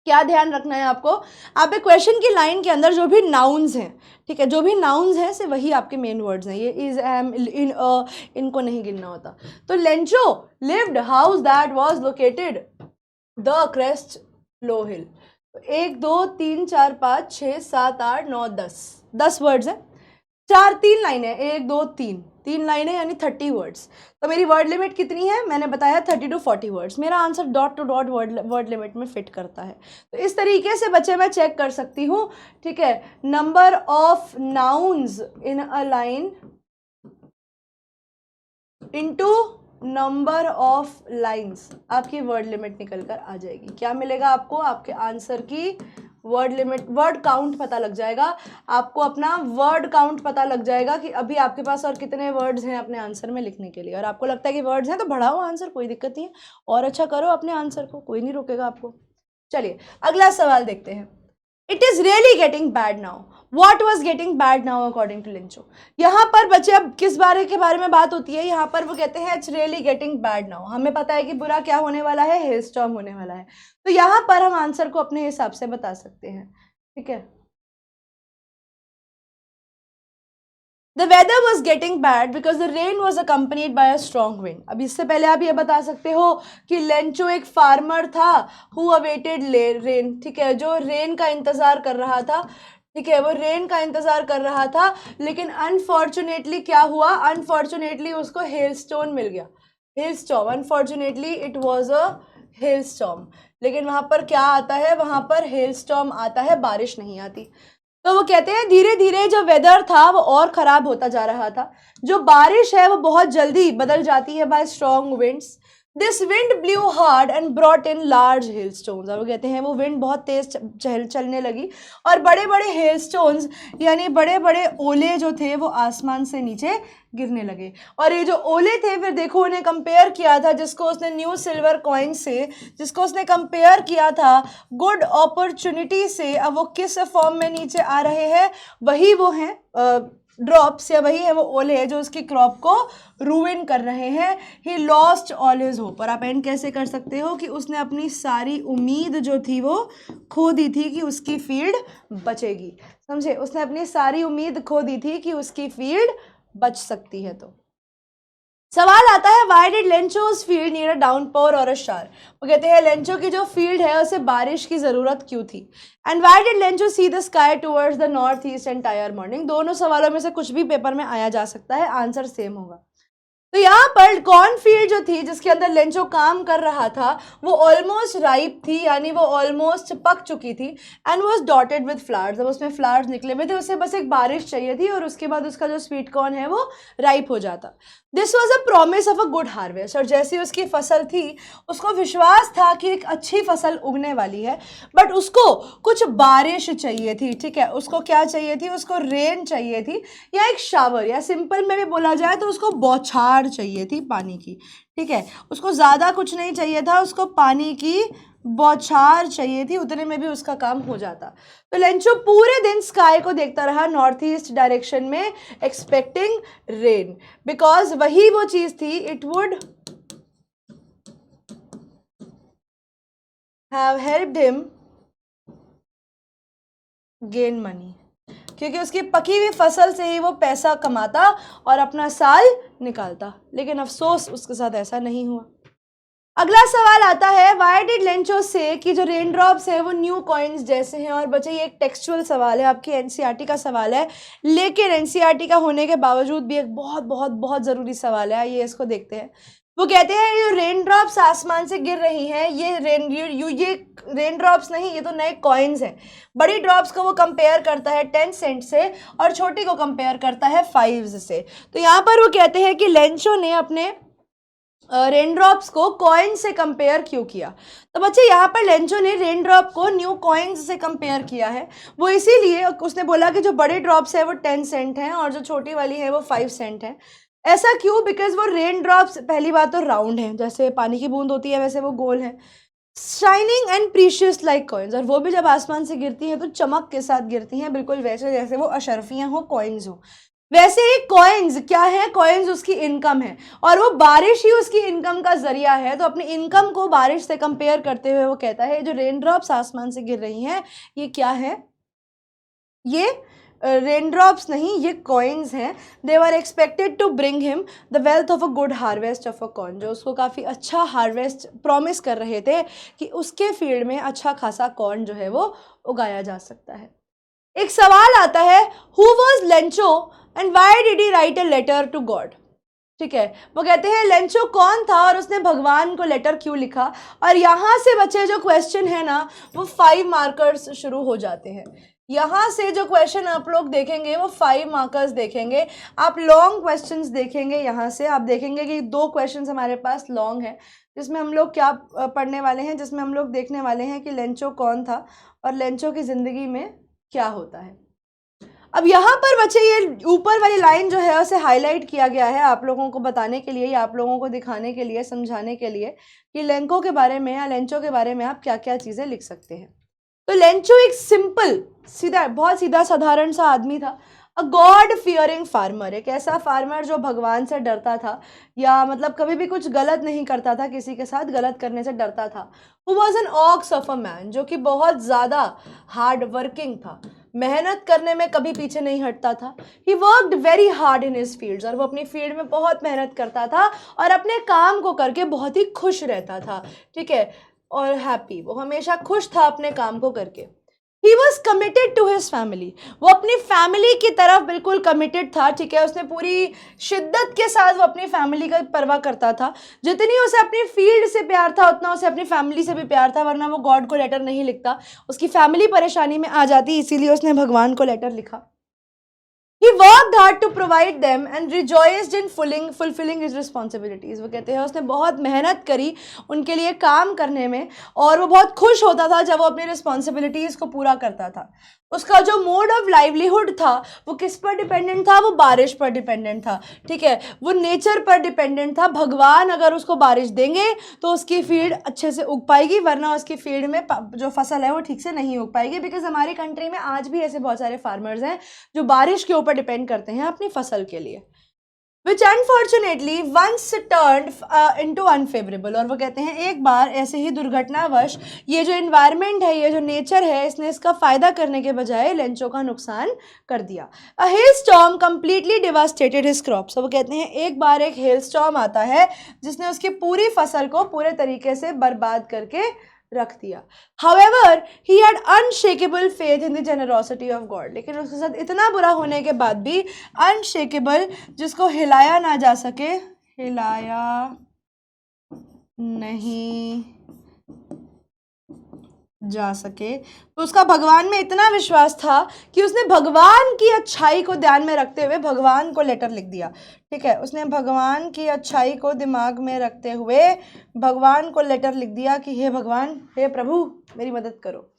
क्या ध्यान रखना है आपको? आप एक क्वेश्चन की लाइन के अंदर जो भी नाउन्स हैं, ठीक है, जो भी नाउन्स हैं से वही आपके मेन वर्ड्स हैं। ये इज, एम, इन, इनको नहीं गिनना होता। तो Lencho lived house that was located the crest low hill. 1 2 3 4 5 6 7 8 9 10 words हैं। 3 लाइनें, 1 2 3 लाइनें यानी 30 वर्ड्स। तो मेरी वर्ड लिमिट कितनी है? मैंने बताया 30 to 40 वर्ड्स। मेरा answer dot to dot word limit में फिट करता है। तो इस तरीके से बच्चे मैं चेक कर सकती हूँ, ठीक है, number of nouns in a line into number of lines, आपकी वर्ड लिमिट निकल कर आ जाएगी। क्या मिलेगा आपको? आपके आंसर की वर्ड लिमिट, वर्ड काउंट पता लग जाएगा आपको, अपना वर्ड काउंट पता लग जाएगा कि अभी आपके पास और कितने वर्ड्स हैं अपने आंसर में लिखने के लिए। और आपको लगता है कि वर्ड्स हैं तो बढ़ाओ आंसर, कोई दिक्कत नहीं है, और अच्छा करो अपने आंसर को, कोई नहीं रोकेगा आपको। चलिए अगला सवाल देखते हैं। It is really getting bad now. What was getting bad now according to Lencho? यहाँ पर बच्चे अब किस बारे में बात होती है? यहाँ पर वो कहते हैं it's really getting bad now. हमें पता है कि बुरा क्या होने वाला है? हेल स्टॉर्म होने वाला है। तो यहाँ पर हम आंसर को अपने हिसाब से बता सकते हैं, ठीक है। The weather was getting bad because the rain was accompanied by a strong wind. अब इससे पहले आप ये बता सकते हो कि लेंचो एक फार्मर था who awaited rain, ठीक है, जो रेन का इंतजार कर रहा था, ठीक है, वो रेन का इंतजार कर रहा था, लेकिन अनफॉर्चुनेटली क्या हुआ? अनफॉर्चुनेटली उसको हेलस्टोन मिल गया, hailstorm. Unfortunately it was a hailstorm. लेकिन वहां पर क्या आता है? वहां पर हेलस्टॉर्म आता है, बारिश नहीं आती। तो वो कहते हैं धीरे धीरे जो वेदर था वो और खराब होता जा रहा था, जो बारिश है वो बहुत जल्दी बदल जाती है by strong winds. This wind blew hard and brought in large hailstones. वो कहते हैं वो विंड बहुत तेज चलने लगी और बड़े बड़े हेलस्टोन्स यानी बड़े बड़े ओले जो थे वो आसमान से नीचे गिरने लगे। और ये जो ओले थे, फिर देखो उन्हें कंपेयर किया था, जिसको उसने न्यू सिल्वर कॉइन से, जिसको उसने कंपेयर किया था गुड अपॉर्चुनिटी से, अब वो किस फॉर्म में नीचे आ रहे हैं? वही वो हैं ड्रॉप्स, या वही है वो ओले जो उसकी क्रॉप को रूइन कर रहे हैं। He lost all his hope. और आप एंड कैसे कर सकते हो कि उसने अपनी सारी उम्मीद जो थी वो खो दी थी कि उसकी फील्ड बचेगी। समझे? उसने अपनी सारी उम्मीद खो दी थी कि उसकी फील्ड बच सकती है। तो सवाल आता है why did Lencho's field need a downpour और अ शावर? वो कहते हैं लेंचो की जो फील्ड है उसे बारिश की जरूरत क्यों थी? And why did Lencho see the sky towards the north east entire morning? दोनों सवालों में से कुछ भी पेपर में आया जा सकता है, आंसर सेम होगा। तो यहाँ पर कॉर्न फील्ड जो थी जिसके अंदर लेंचो काम कर रहा था वो ऑलमोस्ट राइप थी, यानी वो ऑलमोस्ट पक चुकी थी, and was dotted with flowers. अब उसमें फ्लावर्स निकले हुए थे, उसे बस एक बारिश चाहिए थी और उसके बाद उसका जो स्वीट कॉर्न है वो राइप हो जाता। This was a promise of a good harvest. और जैसी उसकी फसल थी उसको विश्वास था कि एक अच्छी फसल उगने वाली है, बट उसको कुछ बारिश चाहिए थी, ठीक है, उसको क्या चाहिए थी? उसको रेन चाहिए थी, या एक शावर, या सिंपल में भी बोला जाए तो उसको बौछार चाहिए थी पानी की, ठीक है, उसको ज्यादा कुछ नहीं चाहिए था, उसको पानी की बौछार चाहिए थी, उतने में भी उसका काम हो जाता। तो लेंचो पूरे दिन स्काई को देखता रहा नॉर्थ ईस्ट डायरेक्शन में, एक्सपेक्टिंग रेन, बिकॉज वही वो चीज थी, it would have helped him gain money, क्योंकि उसकी पकी हुई फसल से ही वो पैसा कमाता और अपना साल निकालता। लेकिन अफसोस उसके साथ ऐसा नहीं हुआ। अगला सवाल आता है व्हाई डिड लेंचो से कि जो रेन ड्रॉप्स है वो न्यू कॉइन्स जैसे हैं। और बच्चे ये एक टेक्सचुअल सवाल है, आपकी एनसीईआरटी का सवाल है, लेकिन एनसीईआरटी का होने के बावजूद भी एक बहुत बहुत बहुत ज़रूरी सवाल है। ये इसको देखते हैं। वो कहते हैं ये रेन ड्रॉप्स आसमान से गिर रही हैं, ये रेन ड्रॉप्स नहीं, ये तो नए कॉइन्स हैं। बड़ी ड्रॉप्स को वो कंपेयर करता है 10 सेंट से और छोटी को कंपेयर करता है 5 से। तो यहाँ पर वो कहते हैं कि लेंचो ने अपने रेन ड्रॉप्स को कॉइन से कंपेयर क्यों किया? तो बच्चे यहाँ पर लेंचो ने रेन ड्रॉप को न्यू कॉइन्स से कंपेयर किया है। वो इसीलिए उसने बोला कि जो बड़े ड्रॉप्स है वो 10 सेंट हैं और जो छोटी वाली है वो 5 सेंट है। ऐसा क्यों? बिकॉज वो रेन ड्रॉप्स पहली बात तो राउंड है, जैसे पानी की बूंद होती है वैसे वो गोल है, shining and precious like coins, और वो भी जब आसमान से गिरती हैं तो चमक के साथ गिरती हैं, बिल्कुल वैसे जैसे वो अशरफियाँ हो, कॉइन्स हो। वैसे ही कॉइन्स क्या है? कॉइन्स उसकी इनकम है और वो बारिश ही उसकी इनकम का जरिया है। तो अपनी इनकम को बारिश से कंपेयर करते हुए वो कहता है जो रेन ड्रॉप्स आसमान से गिर रही हैं ये क्या है? ये रेन ड्रॉप्स नहीं, ये कॉइन्स हैं। They were expected to bring him the wealth of a good harvest of a corn, जो उसको काफ़ी अच्छा हार्वेस्ट प्रॉमिस कर रहे थे कि उसके फील्ड में अच्छा खासा कॉर्न जो है वो उगाया जा सकता है। एक सवाल आता है, who was Lencho and why did he write a letter to God? ठीक है, वो कहते हैं लेंचो कौन था और उसने भगवान को लेटर क्यों लिखा। और यहाँ से बच्चे जो क्वेश्चन है ना वो 5 मार्कर्स शुरू हो जाते हैं। यहाँ से जो क्वेश्चन आप लोग देखेंगे वो 5 मार्कर्स देखेंगे। आप लॉन्ग क्वेश्चंस देखेंगे, यहाँ से आप देखेंगे कि 2 क्वेश्चंस हमारे पास लॉन्ग है, जिसमें हम लोग क्या पढ़ने वाले हैं, जिसमें हम लोग देखने वाले हैं कि लेंचो कौन था और लेंचो की ज़िंदगी में क्या होता है। अब यहाँ पर बच्चे ये ऊपर वाली लाइन जो है उसे हाईलाइट किया गया है आप लोगों को बताने के लिए या आप लोगों को दिखाने के लिए, समझाने के लिए कि लेंको के बारे में या लेंचो के बारे में आप क्या क्या चीज़ें लिख सकते हैं। तो लेंचो एक सिंपल, सीधा, बहुत सीधा साधारण सा आदमी था। अ गॉड फियरिंग फार्मर, एक ऐसा फार्मर जो भगवान से डरता था या मतलब कभी भी कुछ गलत नहीं करता था, किसी के साथ गलत करने से डरता था। Who was an ox of a man, जो कि बहुत ज़्यादा हार्ड वर्किंग था, मेहनत करने में कभी पीछे नहीं हटता था। He worked very hard in his fields, और वो अपनी फील्ड में बहुत मेहनत करता था और अपने काम को करके बहुत ही खुश रहता था। ठीक है, और हैप्पी, वो हमेशा खुश था अपने काम को करके। He was committed to his family, वो अपनी फैमिली की तरफ बिल्कुल कमिटेड था। ठीक है, उसने पूरी शिद्दत के साथ वो अपनी फैमिली का परवाह करता था। जितनी उसे अपनी फील्ड से प्यार था उतना उसे अपनी फैमिली से भी प्यार था, वरना वो गॉड को लेटर नहीं लिखता, उसकी फैमिली परेशानी में आ जाती, इसीलिए उसने भगवान को लेटर लिखा। He worked hard to provide them and rejoiced in fulfilling his responsibilities. वो कहते हैं उसने बहुत मेहनत करी उनके लिए काम करने में और वो बहुत खुश होता था जब वो अपनी रिस्पॉन्सिबिलिटीज़ को पूरा करता था। उसका जो मोड ऑफ लाइवलीहुड था वो किस पर डिपेंडेंट था? वो बारिश पर डिपेंडेंट था। ठीक है, वो नेचर पर डिपेंडेंट था। भगवान अगर उसको बारिश देंगे तो उसकी फील्ड अच्छे से उग पाएगी, वरना उसकी फील्ड में जो फसल है वो ठीक से नहीं उग पाएगी। बिकॉज हमारी कंट्री में आज भी ऐसे बहुत सारे फार्मर्स हैं जो बारिश के ऊपर डिपेंड करते हैं अपनी फसल के लिए, which unfortunately once turned into unfavorable। और वो कहते हैं एक बार ऐसे ही दुर्घटनावश ये जो environment है, ये जो nature है, इसने इसका फ़ायदा करने के बजाय लेंचो का नुकसान कर दिया। A hailstorm completely devastated his crops। तो वो कहते हैं एक बार एक hailstorm आता है जिसने उसकी पूरी फसल को पूरे तरीके से बर्बाद करके रख दिया। However, he had unshakable faith in the generosity of God। लेकिन उसके साथ इतना बुरा होने के बाद भी unshakable, जिसको हिलाया ना जा सके, हिलाया नहीं जा सके, तो उसका भगवान में इतना विश्वास था कि उसने भगवान की अच्छाई को ध्यान में रखते हुए भगवान को लेटर लिख दिया। ठीक है, उसने भगवान की अच्छाई को दिमाग में रखते हुए भगवान को लेटर लिख दिया कि हे भगवान, हे प्रभु, मेरी मदद करो।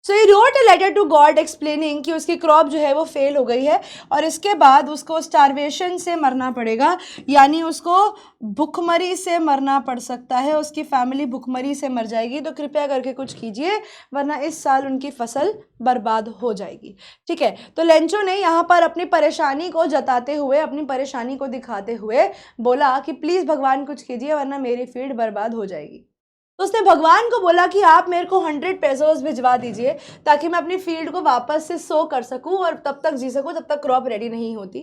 So he wrote a letter to God explaining कि उसकी क्रॉप जो है वो फेल हो गई है और इसके बाद उसको स्टारवेशन से मरना पड़ेगा, यानी उसको भुखमरी से मरना पड़ सकता है, उसकी फैमिली भुखमरी से मर जाएगी। तो कृपया करके कुछ कीजिए, वरना इस साल उनकी फसल बर्बाद हो जाएगी। ठीक है, तो लेंचो ने यहाँ पर अपनी परेशानी को जताते हुए, अपनी परेशानी को दिखाते हुए बोला कि प्लीज़ भगवान कुछ कीजिए, वरना मेरी फील्ड बर्बाद हो जाएगी। तो उसने भगवान को बोला कि आप मेरे को 100 पेसोस भिजवा दीजिए ताकि मैं अपनी फील्ड को वापस से सो कर सकूं और तब तक जी सकूं जब तक क्रॉप रेडी नहीं होती।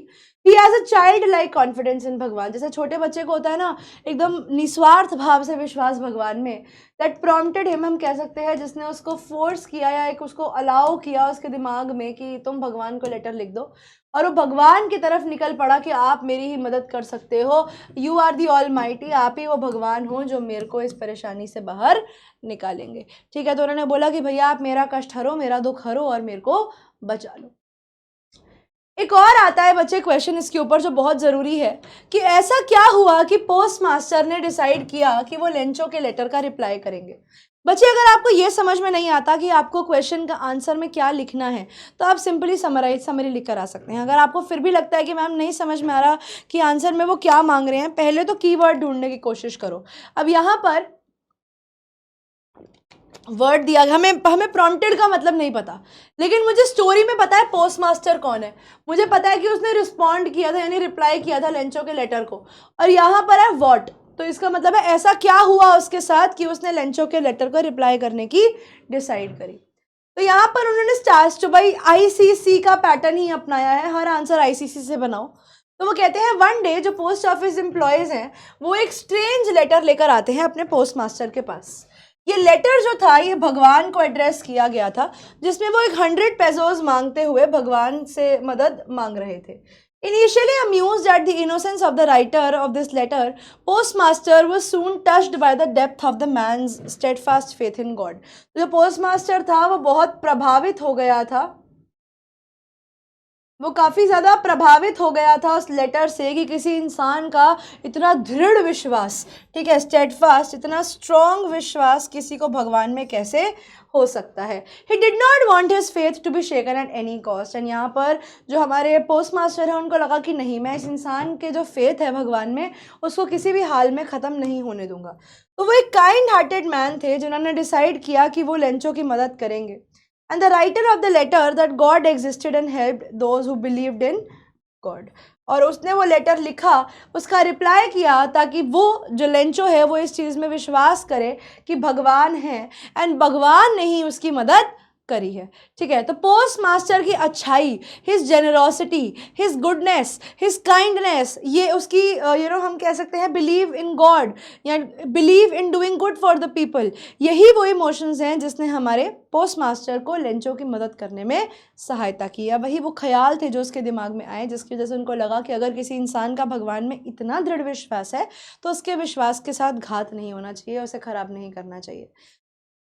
He has a child like confidence in भगवान, जैसे छोटे बच्चे को होता है ना एकदम निस्वार्थ भाव से विश्वास भगवान में, दैट प्रॉम्प्टेड हिम, हम कह सकते हैं जिसने उसको फोर्स किया या एक उसको अलाउ किया उसके दिमाग में कि तुम भगवान को लेटर लिख दो, और वो भगवान की तरफ निकल पड़ा कि आप मेरी ही मदद कर सकते हो, you are the almighty, आप ही वो भगवान हो जो मेरे को इस परेशानी से बाहर निकालेंगे। ठीक है, तो उन्होंने बोला कि भैया आप मेरा कष्ट हरो, मेरा दुख हरो और मेरे को बचा लो। एक और आता है बच्चे क्वेश्चन इसके ऊपर जो बहुत ज़रूरी है कि ऐसा क्या हुआ कि पोस्ट मास्टर ने डिसाइड किया कि वो लेंचो के लेटर का रिप्लाई करेंगे। बच्चे अगर आपको ये समझ में नहीं आता कि आपको क्वेश्चन का आंसर में क्या लिखना है तो आप सिंपली समरी लिख कर आ सकते हैं। अगर आपको फिर भी लगता है कि मैम नहीं समझ में आ रहा कि आंसर में वो क्या मांग रहे हैं, पहले तो कीवर्ड ढूंढने की कोशिश करो। अब यहाँ पर वर्ड दिया गया, हमें प्रॉम्प्टेड का मतलब नहीं पता, लेकिन मुझे स्टोरी में पता है पोस्ट मास्टर कौन है। मुझे पता है कि उसने रिस्पॉन्ड किया था यानी रिप्लाई किया था लेंचो के लेटर को, और यहाँ पर है व्हाट, तो इसका मतलब है ऐसा क्या हुआ उसके साथ कि उसने लेंचो के लेटर को रिप्लाई करने की डिसाइड करी। तो यहाँ पर उन्होंने स्टार्ट तो भाई आईसीसी का पैटर्न ही अपनाया है, हर आंसर आईसीसी से बनाओ। तो वो कहते हैं वन डे जो पोस्ट ऑफिस एम्प्लॉयज़ हैं वो एक स्ट्रेंज लेटर लेकर आते हैं अपने पोस्ट मास्टर के पास। ये लेटर जो था ये भगवान को एड्रेस किया गया था, जिसमें वो 100 पेसोज मांगते हुए भगवान से मदद मांग रहे थे। Initially amused at the innocence of the writer of this letter, postmaster was soon touched by the depth of the man's steadfast faith in God. जो postmaster था वो बहुत प्रभावित हो गया था, वो काफ़ी ज़्यादा प्रभावित हो गया था उस लेटर से कि किसी इंसान का इतना दृढ़ विश्वास, ठीक है, स्टेडफास्ट, इतना स्ट्रॉन्ग विश्वास किसी को भगवान में कैसे हो सकता है। He did not want his faith to be shaken at any cost. And यहाँ पर जो हमारे पोस्ट मास्टर हैं उनको लगा कि नहीं, मैं इस इंसान के जो फेथ है भगवान में उसको किसी भी हाल में ख़त्म नहीं होने दूंगा। तो वो एक काइंड हार्टेड मैन थे जिन्होंने डिसाइड किया कि वो लेंचो की मदद करेंगे। And the writer of the letter that God existed and helped those who believed in God. और उसने वो लेटर लिखा, उसका रिप्लाई किया ताकि वो जो लेंचो है वो इस चीज़ में विश्वास करे कि भगवान है एंड भगवान ने ही उसकी मदद करी है। ठीक है, तो पोस्ट मास्टर की अच्छाई, his generosity, his goodness, his kindness, ये उसकी हम कह सकते हैं बिलीव इन गॉड या believe in doing good for the people, यही वो इमोशंस हैं जिसने हमारे पोस्ट मास्टर को लेंचो की मदद करने में सहायता की। या वही वो ख्याल थे जो उसके दिमाग में आए जिसकी वजह से उनको लगा कि अगर किसी इंसान का भगवान में इतना दृढ़ विश्वास है तो उसके विश्वास के साथ घात नहीं होना चाहिए, उसे ख़राब नहीं करना चाहिए।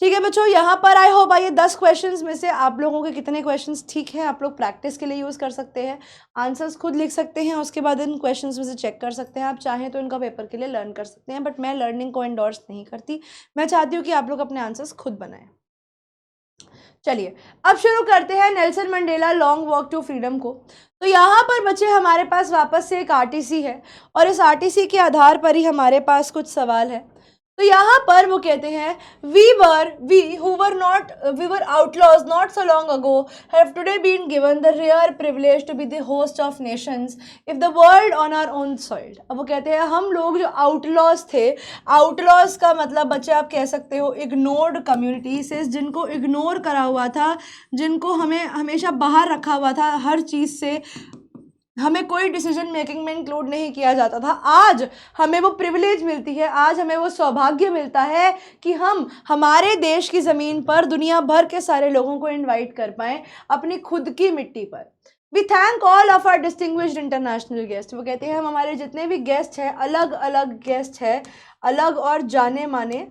ठीक है बच्चों, यहाँ पर आई होप ये 10 क्वेश्चंस में से आप लोगों के कितने क्वेश्चंस ठीक हैं, आप लोग प्रैक्टिस के लिए यूज़ कर सकते हैं, आंसर्स खुद लिख सकते हैं, उसके बाद इन क्वेश्चंस में से चेक कर सकते हैं। आप चाहें तो इनका पेपर के लिए लर्न कर सकते हैं, बट मैं लर्निंग को एंडोर्स नहीं करती, मैं चाहती हूँ कि आप लोग अपने आंसर्स खुद बनाएं। चलिए अब शुरू करते हैं Nelson Mandela long walk to freedom को। तो यहाँ पर बच्चे हमारे पास वापस से एक आरटीसी है और इस आरटीसी के आधार पर ही हमारे पास कुछ सवाल है। तो यहाँ पर वो कहते हैं we were outlaws not so long ago have today been given the rare privilege to be the host of nations if the world on our own soil। अब वो कहते हैं हम लोग जो आउटलॉज थे, आउटलॉज का मतलब बच्चे आप कह सकते हो इग्नोर्ड कम्युनिटी से, जिनको इग्नोर करा हुआ था, जिनको हमें हमेशा बाहर रखा हुआ था, हर चीज़ से हमें कोई डिसीजन मेकिंग में इंक्लूड नहीं किया जाता था। आज हमें वो प्रिविलेज मिलती है, आज हमें वो सौभाग्य मिलता है कि हम हमारे देश की ज़मीन पर दुनिया भर के सारे लोगों को इनवाइट कर पाएँ अपनी खुद की मिट्टी पर। We thank all of our distinguished international guest. वो कहते हैं हम हमारे जितने भी गेस्ट हैं, अलग अलग गेस्ट हैं, अलग और जाने माने,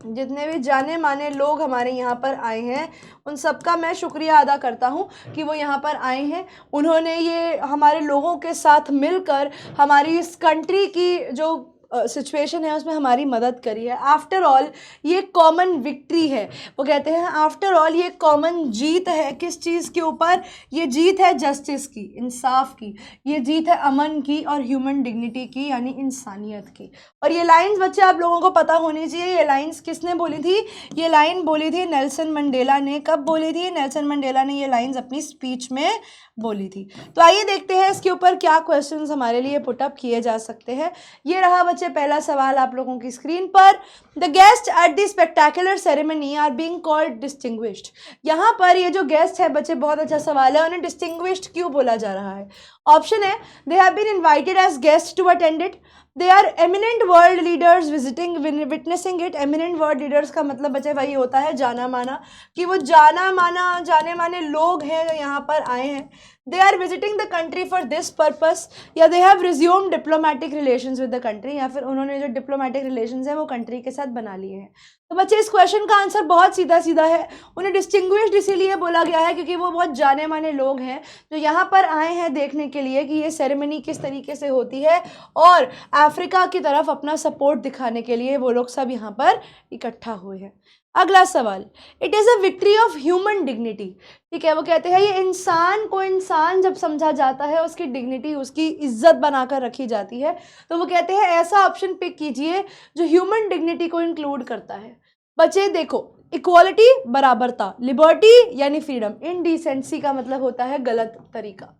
जितने भी जाने माने लोग हमारे यहाँ पर आए हैं उन सबका मैं शुक्रिया अदा करता हूँ कि वो यहाँ पर आए हैं। उन्होंने ये हमारे लोगों के साथ मिलकर हमारी इस कंट्री की जो सिचुएशन है उसमें हमारी मदद करी है। आफ्टर ऑल ये कॉमन विक्ट्री है। वो कहते हैं आफ्टर ऑल ये कॉमन जीत है। किस चीज़ के ऊपर? ये जीत है जस्टिस की, इंसाफ की, ये जीत है अमन की और ह्यूमन डिग्निटी की, यानी इंसानियत की। और ये लाइंस बच्चे आप लोगों को पता होनी चाहिए, ये लाइंस किसने बोली थी? ये लाइन बोली थी नेल्सन मंडेला ने। कब बोली थी? नेल्सन मंडेला ने ये लाइंस अपनी स्पीच में बोली थी। तो आइए देखते हैं इसके ऊपर क्या क्वेश्चंस हमारे लिए पुटअप किए जा सकते हैं। ये रहा बच्चे पहला सवाल आप लोगों की स्क्रीन पर। The guest at the spectacular ceremony are being called distinguished. यहाँ पर ये जो गेस्ट है बच्चे, बहुत अच्छा सवाल है, उन्हें डिस्टिंग्विश्ड क्यों बोला जा रहा है? ऑप्शन है they have been invited as guest to attend it, they are eminent world leaders visiting witnessing it. Eminent world leaders का मतलब बच्चे वही होता है जाना माना, कि वो जाना माना जाने माने लोग हैं जो यहाँ पर आए हैं। They are visiting the country for this purpose, या they have resume diplomatic relations with the country, या फिर उन्होंने जो डिप्लोमेटिक रिलेशंस है वो कंट्री के साथ बना लिए हैं। तो बच्चे इस क्वेश्चन का आंसर बहुत सीधा सीधा है। उन्हें डिस्टिंग्विश्ड इसीलिए बोला गया है क्योंकि वो बहुत जाने माने लोग हैं जो यहाँ पर आए हैं देखने के लिए कि ये सेरेमनी किस तरीके से होती है, और अफ्रीका की तरफ अपना सपोर्ट दिखाने के लिए वो लोग सब यहाँ पर इकट्ठा हुए हैं। अगला सवाल, it is a victory of human dignity. ठीक है, वो कहते हैं ये इंसान को इंसान जब समझा जाता है, उसकी डिग्निटी, उसकी इज्जत बनाकर रखी जाती है, तो वो कहते हैं ऐसा ऑप्शन पिक कीजिए जो ह्यूमन डिग्निटी को इंक्लूड करता है। बच्चे देखो, इक्वालिटी बराबरता, लिबर्टी यानी फ्रीडम, इनडिसेंसी का मतलब होता है गलत तरीका,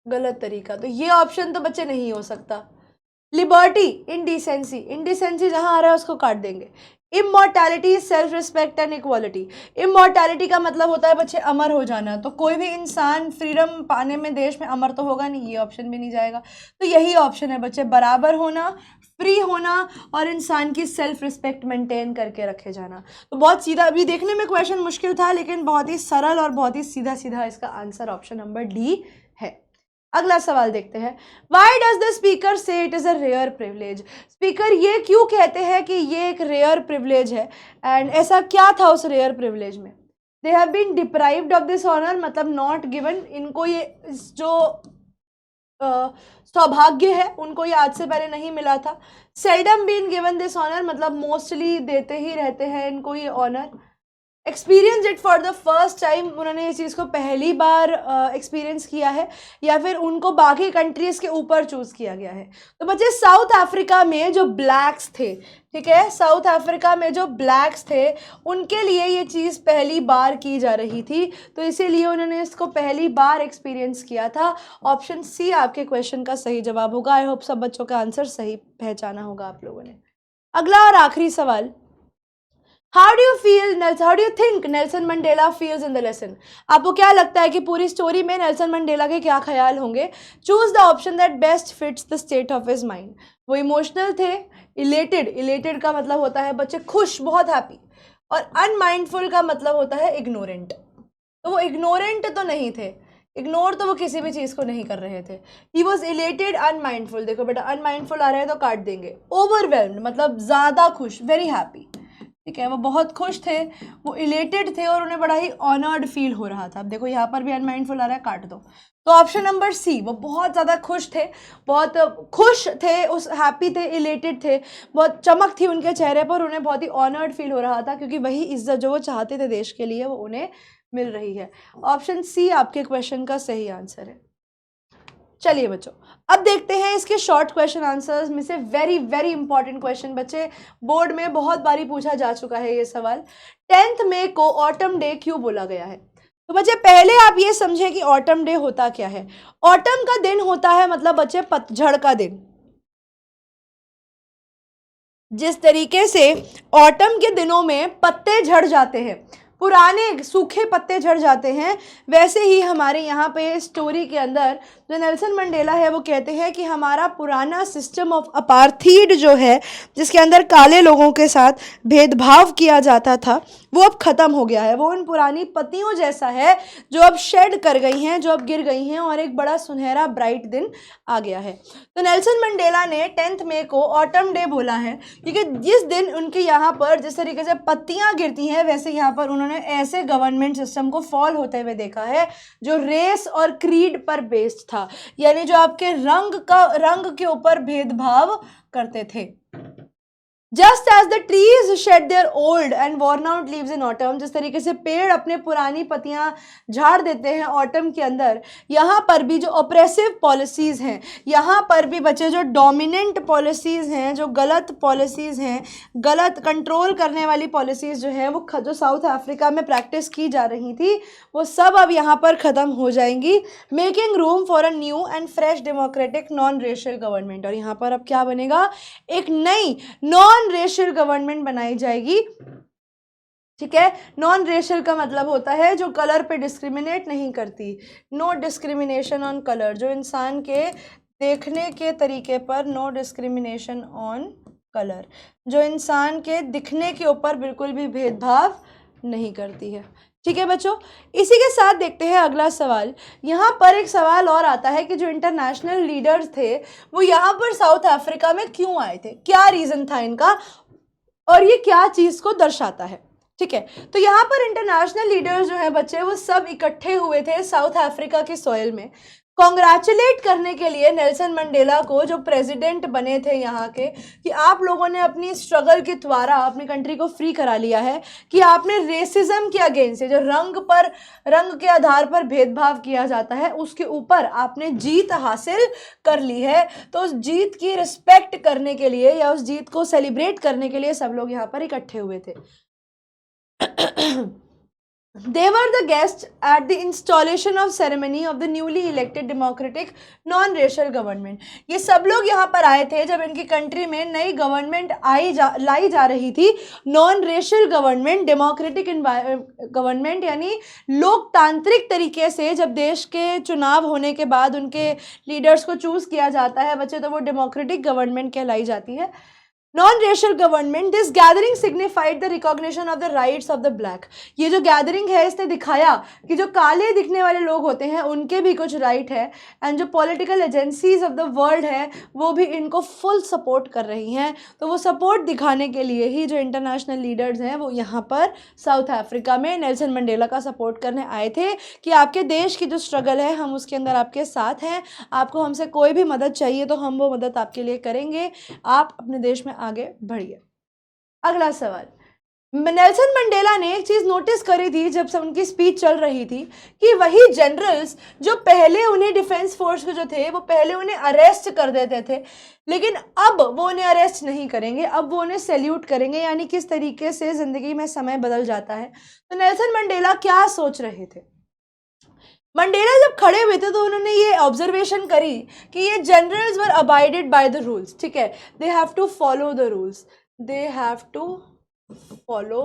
गलत तरीका, तो ये ऑप्शन तो बच्चे नहीं हो सकता। लिबर्टी, इनडिसेंसी, इनडिसेंसी जहां आ रहा है उसको काट देंगे। Immortality, self respect and equality. Immortality का मतलब होता है बच्चे अमर हो जाना, तो कोई भी इंसान फ्रीडम पाने में देश में अमर तो होगा नहीं, ये ऑप्शन भी नहीं जाएगा। तो यही ऑप्शन है बच्चे, बराबर होना, फ्री होना और इंसान की सेल्फ रिस्पेक्ट मेंटेन करके रखे जाना। तो बहुत सीधा, अभी देखने में क्वेश्चन मुश्किल था लेकिन बहुत ही सरल और बहुत ही सीधा सीधा इसका आंसर ऑप्शन नंबर डी है। अगला सवाल देखते हैं, why does the speaker say it is a rare privilege. Speaker ये क्यों कहते हैं कि ये एक रेयर प्रिविलेज है, एंड ऐसा क्या था उस रेयर प्रिविलेज में। They have been deprived of this honour, मतलब नॉट गिवन, इनको ये जो सौभाग्य है उनको ये आज से पहले नहीं मिला था। Seldom been given this honour, मतलब मोस्टली देते ही रहते हैं इनको ये honour. Experience it for the first time, उन्होंने इस चीज़ को पहली बार एक्सपीरियंस किया है, या फिर उनको बाकी कंट्रीज़ के ऊपर चूज़ किया गया है। तो बच्चे साउथ अफ्रीका में जो ब्लैक्स थे, ठीक है, साउथ अफ्रीका में जो ब्लैक्स थे उनके लिए ये चीज़ पहली बार की जा रही थी, तो इसीलिए उन्होंने इसको पहली बार एक्सपीरियंस किया था। ऑप्शन सी आपके क्वेश्चन का सही जवाब होगा। आई होप सब बच्चों का आंसर सही पहचाना होगा आप लोगों ने। अगला और आखिरी सवाल, How do you think Nelson Mandela feels in the lesson? आपको क्या लगता है कि पूरी स्टोरी में नेल्सन मंडेला के क्या ख्याल होंगे? Choose the option that best fits the state of his mind. वो इमोशनल थे, इलेटेड का मतलब होता है बच्चे खुश, बहुत हैप्पी, और अनमाइंडफुल का मतलब होता है इग्नोरेंट। तो वो इग्नोरेंट तो नहीं थे, इग्नोर तो वो किसी भी चीज़ को नहीं कर रहे थे। ही वॉज इलेटेड अनमाइंडफुल, देखो बेटा अनमाइंडफुल आ रहा है तो काट देंगे। ओवरवेल्म्ड मतलब ज़्यादा खुश, वेरी हैप्पी, ठीक है, वो बहुत खुश थे, वो इलेटेड थे और उन्हें बड़ा ही ऑनर्ड फील हो रहा था। अब देखो यहाँ पर भी अनमाइंडफुल आ रहा है, काट दो। तो ऑप्शन नंबर सी, वो बहुत ज़्यादा खुश थे, बहुत खुश थे, उस हैप्पी थे, इलेटेड थे, बहुत चमक थी उनके चेहरे पर, उन्हें बहुत ही ऑनर्ड फील हो रहा था क्योंकि वही इज्जत जो वो चाहते थे देश के लिए वो उन्हें मिल रही है। ऑप्शन सी आपके क्वेश्चन का सही आंसर है। चलिए बच्चों, अब देखते हैं इसके शॉर्ट क्वेश्चन आंसर्स में से वेरी वेरी इंपॉर्टेंट क्वेश्चन। बच्चे बोर्ड में बहुत बारी पूछा जा चुका है ये सवाल, 10 मई को ऑटम डे क्यों बोला गया है। तो बच्चे पहले आप ये समझे कि ऑटम डे होता क्या है। ऑटम का दिन होता है मतलब बच्चे पतझड़ का दिन। जिस तरीके से ऑटम के दिनों में पत्ते झड़ जाते हैं, पुराने सूखे पत्ते झड़ जाते हैं, वैसे ही हमारे यहाँ पे स्टोरी के अंदर जो नेल्सन मंडेला है वो कहते हैं कि हमारा पुराना सिस्टम ऑफ अपार्थीड जो है, जिसके अंदर काले लोगों के साथ भेदभाव किया जाता था, वो अब ख़त्म हो गया है। वो उन पुरानी पत्तियों जैसा है जो अब शेड कर गई हैं, जो अब गिर गई हैं, और एक बड़ा सुनहरा ब्राइट दिन आ गया है। तो नेल्सन मंडेला ने 10 मई को ऑटम डे बोला है क्योंकि जिस दिन उनके यहाँ पर जिस तरीके से पत्तियाँ गिरती हैं, वैसे यहाँ पर उन्होंने ऐसे गवर्नमेंट सिस्टम को फॉल होते हुए देखा है जो रेस और क्रीड पर बेस्ड था, यानी जो आपके रंग के ऊपर भेदभाव करते थे। Just as the trees shed their old and worn out leaves in autumn, जिस तरीके से पेड़ अपने पुरानी पत्तियां झाड़ देते हैं ऑटम के अंदर, यहाँ पर भी जो ऑप्रेसिव पॉलिसीज़ हैं, यहाँ पर भी बच्चे जो डोमिनेंट पॉलिसीज़ हैं, जो गलत पॉलिसीज़ हैं, गलत कंट्रोल करने वाली पॉलिसीज़ जो है वो जो साउथ अफ्रीका में प्रैक्टिस की जा रही थी, वो सब अब यहाँ पर ख़त्म हो जाएंगी, making room for a new and fresh democratic non racial government. और यहाँ पर अब क्या बनेगा, एक नई नॉन रेशियल गवर्नमेंट बनाई जाएगी। ठीक है, नॉन रेशियल का मतलब होता है जो कलर पे डिस्क्रिमिनेट नहीं करती, नो डिस्क्रिमिनेशन ऑन कलर, जो इंसान के देखने के तरीके पर, नो डिस्क्रिमिनेशन ऑन कलर, जो इंसान के दिखने के ऊपर बिल्कुल भी भेदभाव नहीं करती है। ठीक है बच्चों, इसी के साथ देखते हैं अगला सवाल। यहाँ पर एक सवाल और आता है कि जो इंटरनेशनल लीडर्स थे वो यहाँ पर साउथ अफ्रीका में क्यों आए थे, क्या रीजन था इनका और ये क्या चीज को दर्शाता है। ठीक है, तो यहाँ पर इंटरनेशनल लीडर्स जो है बच्चे वो सब इकट्ठे हुए थे साउथ अफ्रीका की सॉइल में कॉन्ग्रेचुलेट करने के लिए नेल्सन मंडेला को, जो प्रेसिडेंट बने थे यहाँ के, कि आप लोगों ने अपनी स्ट्रगल के द्वारा अपनी कंट्री को फ्री करा लिया है, कि आपने रेसिज्म के अगेंस्ट, जो रंग के आधार पर भेदभाव किया जाता है उसके ऊपर आपने जीत हासिल कर ली है। तो उस जीत की रिस्पेक्ट करने के लिए या उस जीत को सेलिब्रेट करने के लिए सब लोग यहाँ पर इकट्ठे हुए थे। They were the guests at the installation of ceremony of the newly elected democratic non-racial government. ये सब लोग यहाँ पर आए थे जब इनकी कंट्री में नई गवर्नमेंट लाई जा रही थी, non racial government, democratic government, यानी लोकतांत्रिक तरीके से जब देश के चुनाव होने के बाद उनके लीडर्स को चूज किया जाता है बच्चे, तो वो डेमोक्रेटिक गवर्नमेंट कहलाई जाती है। Non-racial government, this gathering signified the recognition of the rights of the black. ये जो गैदरिंग है इसने दिखाया कि जो काले दिखने वाले लोग होते हैं उनके भी कुछ राइट है, एंड जो political agencies of the world है वो भी इनको फुल सपोर्ट कर रही हैं। तो वो सपोर्ट दिखाने के लिए ही जो इंटरनेशनल लीडर्स हैं वो यहाँ पर साउथ अफ्रीका में नेल्सन मंडेला का सपोर्ट करने आए थे कि आपके देश की जो स्ट्रगल है हम उसके अंदर आपके साथ हैं, आपको हमसे कोई भी मदद चाहिए तो हम वो मदद आपके लिए करेंगे, आप अपने देश में आगे बढ़िए। अगला सवाल, नेल्सन मंडेला ने एक चीज नोटिस करी थी जब से उनकी स्पीच चल रही थी कि वही जनरल्स जो पहले उन्हें डिफेंस फोर्स के जो थे वो पहले उन्हें अरेस्ट कर देते थे, लेकिन अब वो उन्हें अरेस्ट नहीं करेंगे, अब वो उन्हें सैल्यूट करेंगे। यानी किस तरीके से जिंदगी में समय बदल जाता है। तो नेल्सन मंडेला क्या सोच रहे थे? मंडेला जब खड़े हुए थे तो उन्होंने ये ऑब्जर्वेशन करी कि ये generals were abided by the rules. ठीक है, they have to follow the rules, they have to follow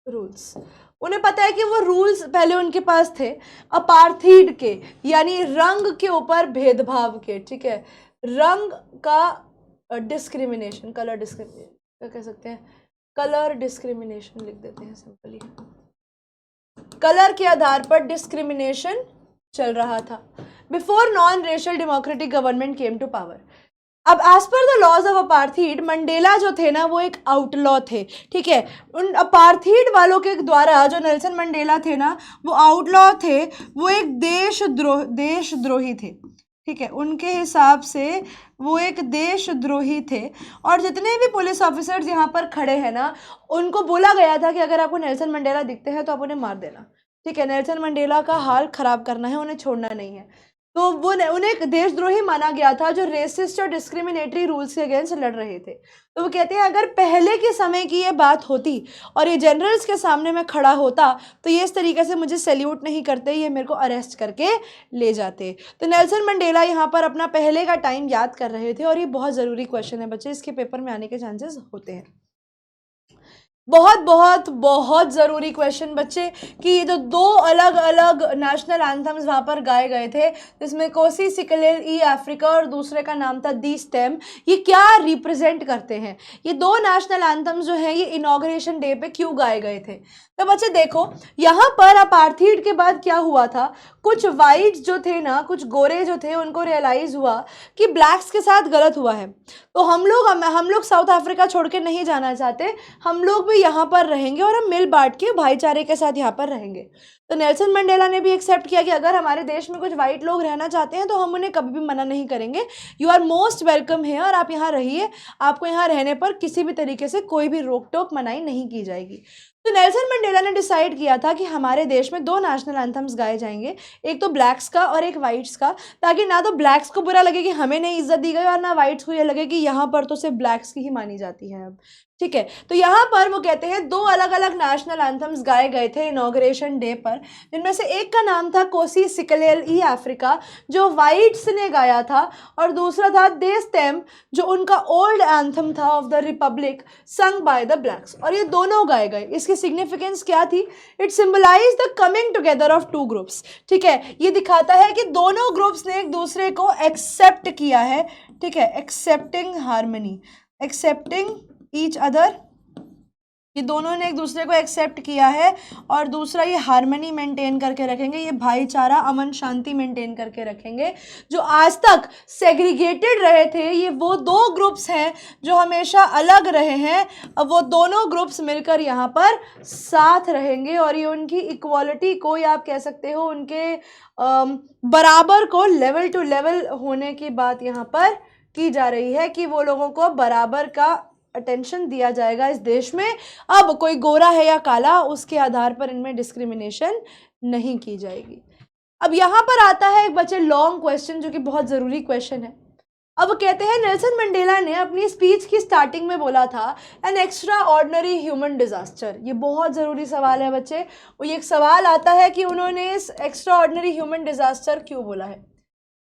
rules. उन्हें पता है कि वो रूल्स पहले उनके पास थे अपार्थीड के, यानी रंग के ऊपर भेदभाव के। ठीक है, रंग का डिस्क्रिमिनेशन, कलर डिस्क्रिमिनेशन क्या कह सकते हैं, कलर डिस्क्रिमिनेशन लिख देते हैं सिंपली। कलर के आधार पर डिस्क्रिमिनेशन चल रहा था before non racial democratic government came to power. अब as per the laws of apartheid, Mandela जो थे ना वो एक आउटलॉ थे। ठीक है, उन अपार्थीड वालों के द्वारा जो नेल्सन मंडेला थे ना वो आउटलॉ थे, वो एक देशद्रोही थे। ठीक है, उनके हिसाब से वो एक देशद्रोही थे। और जितने भी पुलिस ऑफिसर्स यहाँ पर खड़े हैं ना उनको बोला गया था कि अगर आपको नेल्सन मंडेला दिखते हैं तो आप उन्हें मार देना। ठीक है, नेल्सन मंडेला का हाल खराब करना है, उन्हें छोड़ना नहीं है। तो वो उन्हें एक देशद्रोही माना गया था जो रेसिस्ट और डिस्क्रिमिनेटरी रूल्स के अगेंस्ट लड़ रहे थे। तो वो कहते हैं अगर पहले के समय की ये बात होती और ये जनरल्स के सामने मैं खड़ा होता तो ये इस तरीके से मुझे सैल्यूट नहीं करते, ये मेरे को अरेस्ट करके ले जाते। तो नेल्सन मंडेला यहाँ पर अपना पहले का टाइम याद कर रहे थे। और ये बहुत ज़रूरी क्वेश्चन है बच्चे, इसके पेपर में आने के चांसेस होते हैं। बहुत बहुत बहुत ज़रूरी क्वेश्चन बच्चे कि ये जो दो अलग अलग नेशनल एंथम्स वहाँ पर गाए गए थे, जिसमें कोसी सिकलेल ई अफ्रीका और दूसरे का नाम था दी स्टेम, ये क्या रिप्रेजेंट करते हैं? ये दो नेशनल एंथम्स जो हैं ये इनॉग्रेशन डे पे क्यों गाए गए थे? तो बच्चे देखो यहाँ पर अपार्थीड के बाद क्या हुआ था, कुछ वाइट्स जो थे ना, कुछ गोरे जो थे, उनको रियलाइज़ हुआ कि ब्लैक्स के साथ गलत हुआ है। तो हम लोग साउथ अफ्रीका छोड़ के नहीं जाना चाहते, हम लोग भी यहाँ पर रहेंगे और हम मिल बांट के भाईचारे के साथ यहाँ पर रहेंगे। तो नेल्सन मंडेला ने भी एक्सेप्ट किया कि अगर हमारे देश में कुछ वाइट लोग रहना चाहते हैं तो हम उन्हें कभी भी मना नहीं करेंगे, यू आर मोस्ट वेलकम है और आप यहाँ रहिए, आपको यहाँ रहने पर किसी भी तरीके से कोई भी रोक टोक मनाही नहीं की जाएगी। तो नेल्सन मंडेला ने डिसाइड किया था कि हमारे देश में दो नेशनल एंथम्स गाए जाएंगे, एक तो ब्लैक्स का और एक वाइट्स का, ताकि ना तो ब्लैक्स को बुरा लगे कि हमें नहीं इज्जत दी गई और ना वाइट्स को ये लगे कि यहाँ पर तो सिर्फ ब्लैक्स की ही मानी जाती है अब। ठीक है, तो यहाँ पर वो कहते हैं दो अलग अलग नेशनल एंथम्स गाए गए थे इनॉग्रेशन डे पर, जिनमें से एक का नाम था कोसी सिकलेल ई अफ्रीका जो वाइट्स ने गाया था, और दूसरा था दे स्टेम जो उनका ओल्ड एंथम था of the republic sung by the blacks, और ये दोनों गाए गए। इसकी सिग्निफिकेंस क्या थी? It symbolize the coming together of two groups. ठीक है, ये दिखाता है कि दोनों ग्रुप्स ने एक दूसरे को एक्सेप्ट किया है। ठीक है, accepting harmony, accepting each other, ये दोनों ने एक दूसरे को एक्सेप्ट किया है। और दूसरा, ये हार्मनी मेंटेन करके रखेंगे, ये भाईचारा, अमन शांति मेंटेन करके रखेंगे। जो आज तक सेग्रीगेटेड रहे थे, ये वो दो ग्रुप्स हैं जो हमेशा अलग रहे हैं, अब वो दोनों ग्रुप्स मिलकर यहाँ पर साथ रहेंगे। और ये उनकी इक्वालिटी को, या आप कह सकते हो उनके बराबर को, लेवल टू लेवल होने की बात यहाँ पर की जा रही है कि वो लोगों को बराबर का अटेंशन दिया जाएगा इस देश में। अब कोई गोरा है या काला, उसके आधार पर इनमें डिस्क्रिमिनेशन नहीं की जाएगी। अब यहाँ पर आता है एक बच्चे लॉन्ग क्वेश्चन, जो कि बहुत ज़रूरी क्वेश्चन है। अब कहते हैं नेल्सन मंडेला ने अपनी स्पीच की स्टार्टिंग में बोला था an extra ordinary human disaster. ये बहुत ज़रूरी सवाल है बच्चे। ये एक सवाल आता है कि उन्होंने इस एक्स्ट्रा ऑर्डिनरी ह्यूमन डिजास्टर क्यों बोला है,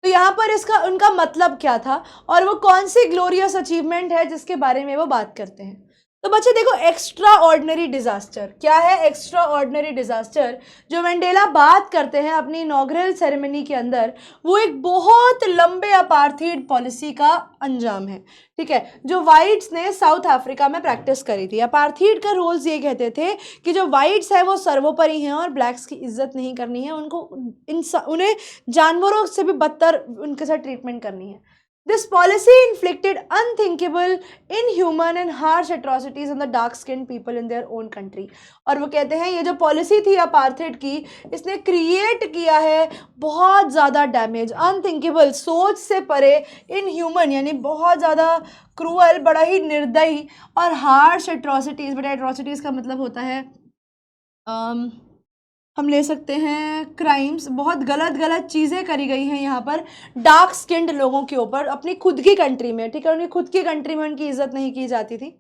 तो यहाँ पर इसका उनका मतलब क्या था और वो कौन सी ग्लोरियस अचीवमेंट है जिसके बारे में वो बात करते हैं। तो बच्चे देखो, एक्स्ट्रा ऑर्डिनरी डिजास्टर क्या है? एक्स्ट्रा ऑर्डिनरी डिजास्टर जो मंडेला बात करते हैं अपनी इनॉग्रल सेरेमनी के अंदर, वो एक बहुत लंबे अपार्थीड पॉलिसी का अंजाम है। ठीक है, जो वाइट्स ने साउथ अफ्रीका में प्रैक्टिस करी थी। अपार्थीड का रूल्स ये कहते थे कि जो वाइट्स है वो सर्वोपरि हैं और ब्लैक्स की इज्जत नहीं करनी है, उनको उन्हें जानवरों से भी बदतर उनके साथ ट्रीटमेंट करनी है। This policy inflicted unthinkable, inhuman and harsh atrocities on the dark-skinned people in their own country। और वो कहते हैं ये जो पॉलिसी थी अपार्थेड की, इसने क्रिएट किया है बहुत ज़्यादा डैमेज, अनथिंकेबल, सोच से परे, इनह्यूमन यानी बहुत ज़्यादा क्रूअल, बड़ा ही निर्दयी, और हार्श एट्रोसिटीज़। बड़ा एट्रोसिटीज़ का मतलब होता है हम ले सकते हैं क्राइम्स, बहुत गलत गलत चीज़ें करी गई हैं यहाँ पर डार्क स्किन्ड लोगों के ऊपर अपनी खुद की कंट्री में। ठीक है, उनकी खुद की कंट्री में उनकी इज्जत नहीं की जाती थी।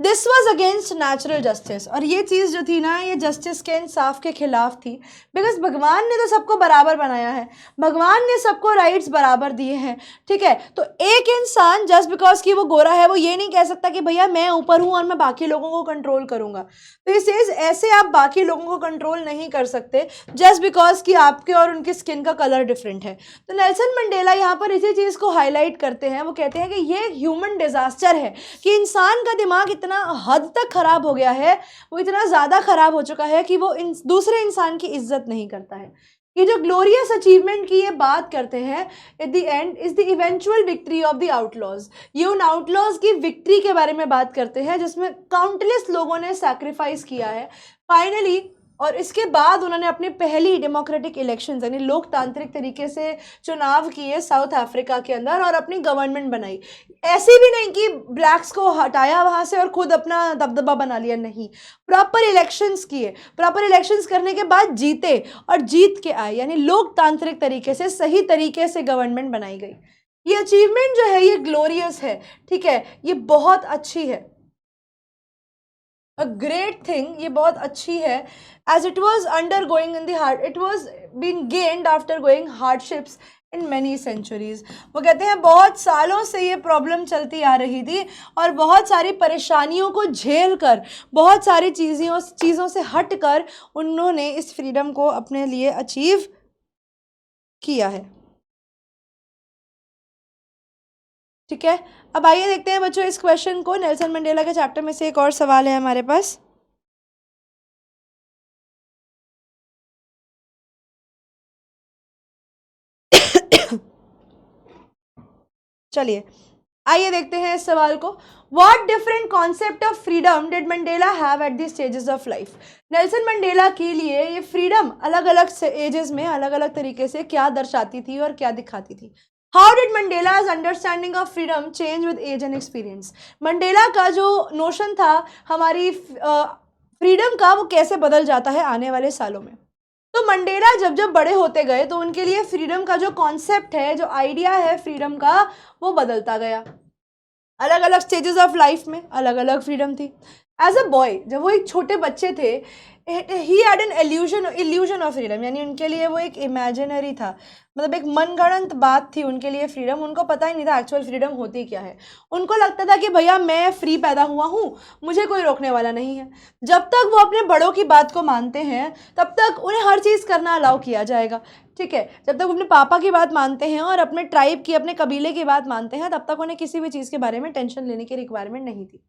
This was against natural justice, और ये चीज़ जो थी ना, ये जस्टिस के इंसाफ के खिलाफ थी। बिकॉज भगवान ने तो सबको बराबर बनाया है, भगवान ने सबको राइट्स बराबर दिए हैं। ठीक है, तो एक इंसान जस्ट बिकॉज कि वो गोरा है, वो ये नहीं कह सकता कि भैया मैं ऊपर हूँ और मैं बाकी लोगों को कंट्रोल करूँगा। तो इस ऐसे आप बाकी लोगों को कंट्रोल नहीं कर सकते जस्ट बिकॉज कि आपके और उनकी स्किन का कलर डिफरेंट है। तो नेल्सन मंडेला यहाँ पर इसी चीज़ को हाईलाइट करते हैं। वो कहते हैं कि ये ह्यूमन डिजास्टर है कि इंसान का दिमाग इतना हद तक खराब हो गया है, वो इतना ज़्यादा खराब हो चुका है कि वो दूसरे इंसान की इज्जत नहीं करता है। ये जो ग्लोरियस अचीवमेंट की ये बात करते हैं, eight the and is the eventual victory of the outlaws. ये उन आउटलॉज की विक्ट्री के बारे में बात करते हैं जिसमें काउंटलेस लोगों ने सैक्रिफाइस किया है फाइनली। और इसके बाद उन्होंने अपनी पहली डेमोक्रेटिक इलेक्शंस यानी लोकतांत्रिक तरीके से चुनाव किए साउथ अफ्रीका के अंदर और अपनी गवर्नमेंट बनाई। ऐसी भी नहीं कि ब्लैक्स को हटाया वहाँ से और खुद अपना दबदबा बना लिया, नहीं, प्रॉपर इलेक्शंस किए। प्रॉपर इलेक्शंस करने के बाद जीते और जीत के आए, यानी लोकतांत्रिक तरीके से सही तरीके से गवर्नमेंट बनाई गई। ये अचीवमेंट जो है ये ग्लोरियस है। ठीक है, ये बहुत अच्छी है, अ ग्रेट थिंग, ये बहुत अच्छी है। As it was undergoing in hard, it was been gained after going hardships in many centuries. वो कहते हैं बहुत सालों से ये प्रॉब्लम चलती आ रही थी और बहुत सारी परेशानियों को झेल कर, बहुत सारी चीज़ों से हट कर उन्होंने इस फ्रीडम को अपने लिए अचीव किया है। ठीक है, अब आइए देखते हैं बच्चों इस क्वेश्चन को। नेल्सन मंडेला के चैप्टर में से एक और सवाल है हमारे पास। चलिए आइए देखते हैं इस सवाल को। What different concept of freedom did Mandela have at the stages of life? Nelson Mandela के लिए ये फ्रीडम अलग अलग एजेस में अलग अलग तरीके से क्या दर्शाती थी और क्या दिखाती थी। How did Mandela's understanding of freedom change with age and experience? Mandela का जो नोशन था हमारी फ्रीडम का, वो कैसे बदल जाता है आने वाले सालों में। तो मंडेला जब जब बड़े होते गए तो उनके लिए फ्रीडम का जो कॉन्सेप्ट है, जो आइडिया है फ्रीडम का, वो बदलता गया। अलग अलग स्टेजेस ऑफ लाइफ में अलग अलग फ्रीडम थी। एज अ बॉय, जब वो एक छोटे बच्चे थे, he had an illusion of freedom, यानी उनके लिए वो एक इमेजिनरी था, मतलब एक मनगढ़ंत बात थी उनके लिए फ्रीडम। उनको पता ही नहीं था एक्चुअल फ्रीडम होती क्या है। उनको लगता था कि भैया मैं फ्री पैदा हुआ हूँ, मुझे कोई रोकने वाला नहीं है। जब तक वो अपने बड़ों की बात को मानते हैं तब तक उन्हें हर चीज़ करना अलाउ किया जाएगा, ठीक है। जब तक वो अपने पापा की बात मानते हैं और अपने ट्राइब की, अपने कबीले की बात मानते हैं, तब तक उन्हें किसी भी चीज़ के बारे में टेंशन लेने की रिक्वायरमेंट नहीं थी।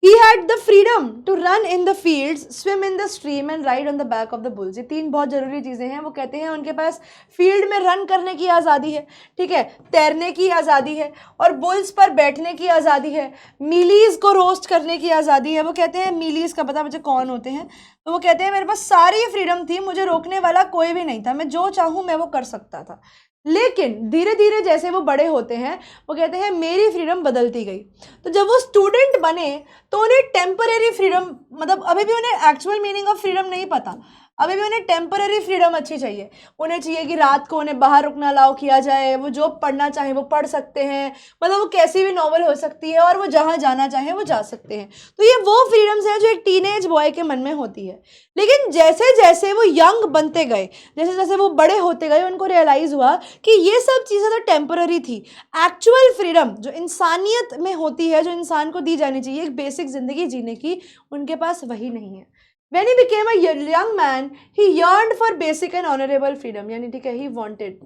He had the freedom to run in the fields, swim in the stream and ride on the back of the bulls. ये तीन बहुत जरूरी चीज़ें हैं। वो कहते हैं उनके पास फील्ड में रन करने की आज़ादी है, ठीक है, तैरने की आज़ादी है, और बुल्स पर बैठने की आज़ादी है, मीलीज को रोस्ट करने की आज़ादी है। वो कहते हैं, मीलीज का पता मुझे कौन होते हैं, तो वो कहते हैं मेरे पास सारी फ्रीडम थी, मुझे रोकने वाला कोई भी नहीं था, मैं जो चाहूँ मैं वो कर सकता था। लेकिन धीरे धीरे जैसे वो बड़े होते हैं, वो कहते हैं मेरी फ्रीडम बदलती गई। तो जब वो स्टूडेंट बने तो उन्हें टेम्पररी फ्रीडम, मतलब अभी भी उन्हें एक्चुअल मीनिंग ऑफ फ्रीडम नहीं पता, अभी भी उन्हें टेम्पररी फ्रीडम अच्छी चाहिए। उन्हें चाहिए कि रात को उन्हें बाहर रुकना अलाउ किया जाए, वो जो पढ़ना चाहे वो पढ़ सकते हैं, मतलब वो कैसी भी नॉवल हो सकती है, और वो जहाँ जाना चाहे वो जा सकते हैं। तो ये वो फ्रीडम्स हैं जो एक टीनेज बॉय के मन में होती है। लेकिन जैसे जैसे वो यंग बनते गए, जैसे जैसे वो बड़े होते गए, उनको रियलाइज़ हुआ कि ये सब चीज़ें तो टेम्पररी थी। एक्चुअल फ्रीडम जो इंसानियत में होती है, जो इंसान को दी जानी चाहिए एक बेसिक ज़िंदगी जीने की, उनके पास वही नहीं है। When he became a young man, he yearned for basic and honorable freedom, यानी ठीक है, he wanted,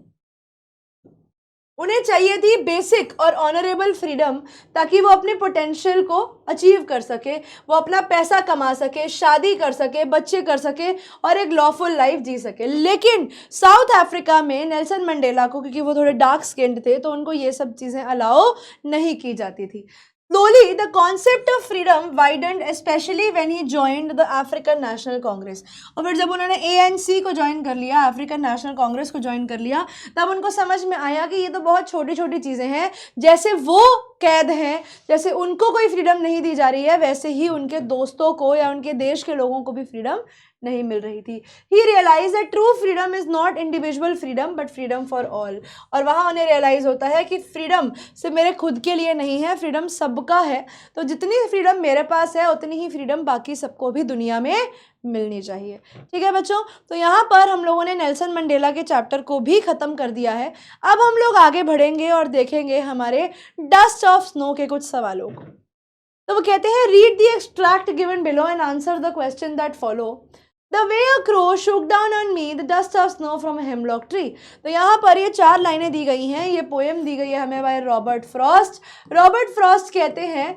उन्हें चाहिए थी बेसिक और ऑनरेबल फ्रीडम, ताकि वो अपने पोटेंशियल को अचीव कर सके, वो अपना पैसा कमा सके, शादी कर सके, बच्चे कर सके, और एक लॉफुल लाइफ जी सके। लेकिन साउथ अफ्रीका में नेल्सन मंडेला को, क्योंकि वो थोड़े डार्क स्किन्ड थे, तो उनको ये सब चीज़ें अलाउ नहीं की जाती थी। Slowly, the concept of freedom widened, especially when he joined the African National Congress. और फिर जब उन्होंने ANC को ज्वाइन कर लिया, अफ्रीकन नेशनल कांग्रेस को ज्वाइन कर लिया, तब उनको समझ में आया कि ये तो बहुत छोटी छोटी चीज़ें हैं। जैसे वो कैद हैं, जैसे उनको कोई फ्रीडम नहीं दी जा रही है, वैसे ही उनके दोस्तों को या उनके देश के लोगों को भी फ्रीडम नहीं मिल रही थी। He realise that true freedom is not individual freedom but freedom for all. और वहाँ उन्हें रियलाइज़ होता है कि फ्रीडम सिर्फ मेरे खुद के लिए नहीं है, फ्रीडम सबका है। तो जितनी फ्रीडम मेरे पास है उतनी ही फ्रीडम बाकी सबको भी दुनिया में मिलनी चाहिए। ठीक है बच्चों, तो यहाँ पर हम लोगों ने नेल्सन मंडेला के चैप्टर को भी ख़त्म कर दिया है। अब हम लोग आगे बढ़ेंगे और देखेंगे हमारे डस्ट ऑफ स्नो के कुछ सवालों को। तो वो कहते हैं, read the extract given below and answer the question that follow. The way a crow shook down on me the dust of snow from a hemlock tree। तो यहाँ पर ये 4 लाइनें दी गई हैं, ये पोएम दी गई है हमें by Robert Frost. Robert Frost कहते हैं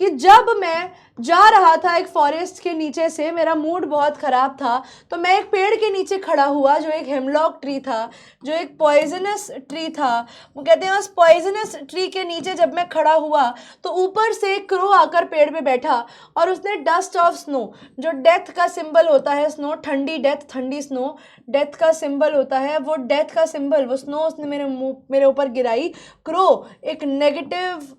कि जब मैं जा रहा था एक फॉरेस्ट के नीचे से, मेरा मूड बहुत ख़राब था, तो मैं एक पेड़ के नीचे खड़ा हुआ जो एक हेमलॉक ट्री था, जो एक पॉइजनस ट्री था। वो कहते हैं उस पॉइजनस ट्री के नीचे जब मैं खड़ा हुआ तो ऊपर से एक क्रो आकर पेड़ पे बैठा और उसने डस्ट ऑफ स्नो, जो डेथ का सिंबल होता है, स्नो ठंडी, डेथ ठंडी, स्नो डेथ का सिंबल होता है, वो डेथ का सिंबल, वो स्नो उसने मेरे ऊपर गिराई। क्रो एक नेगेटिव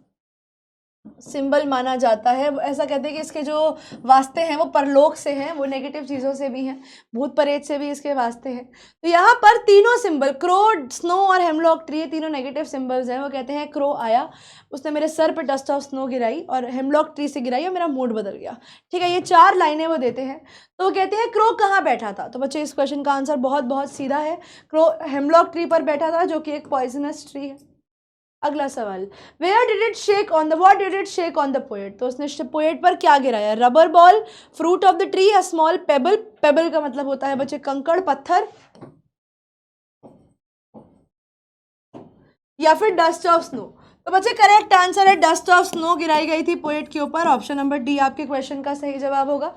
सिंबल माना जाता है। ऐसा कहते हैं कि इसके जो वास्ते हैं वो परलोक से हैं, वो नेगेटिव चीज़ों से भी हैं, भूत प्रेत से भी इसके वास्ते हैं। तो यहाँ पर तीनों सिंबल, क्रो, स्नो और हेमलॉक ट्री, तीनों नेगेटिव सिंबल्स हैं। वो कहते हैं क्रो आया, उसने मेरे सर पे डस्ट ऑफ स्नो गिराई, और हेमलॉक ट्री से गिराई और मेरा मूड बदल गया। ठीक है, ये 4 लाइनें वो देते हैं। तो वो कहते हैं क्रो कहाँ बैठा था। तो बच्चे इस क्वेश्चन का आंसर बहुत बहुत सीधा है, क्रो हेमलॉक ट्री पर बैठा था, जो कि एक पॉइजनस ट्री है। अगला सवाल, Where did it shake on the what did it shake on the poet। तो उसने पोएट पर क्या गिराया। Rubber ball, fruit of the tree, a small payable. Payable का मतलब होता है बच्चे कंकड़, पत्थर, या फिर डस्ट ऑफ स्नो। तो बच्चे करेक्ट आंसर है डस्ट ऑफ स्नो गिराई गई थी पोएट के ऊपर। ऑप्शन नंबर डी आपके क्वेश्चन का सही जवाब होगा।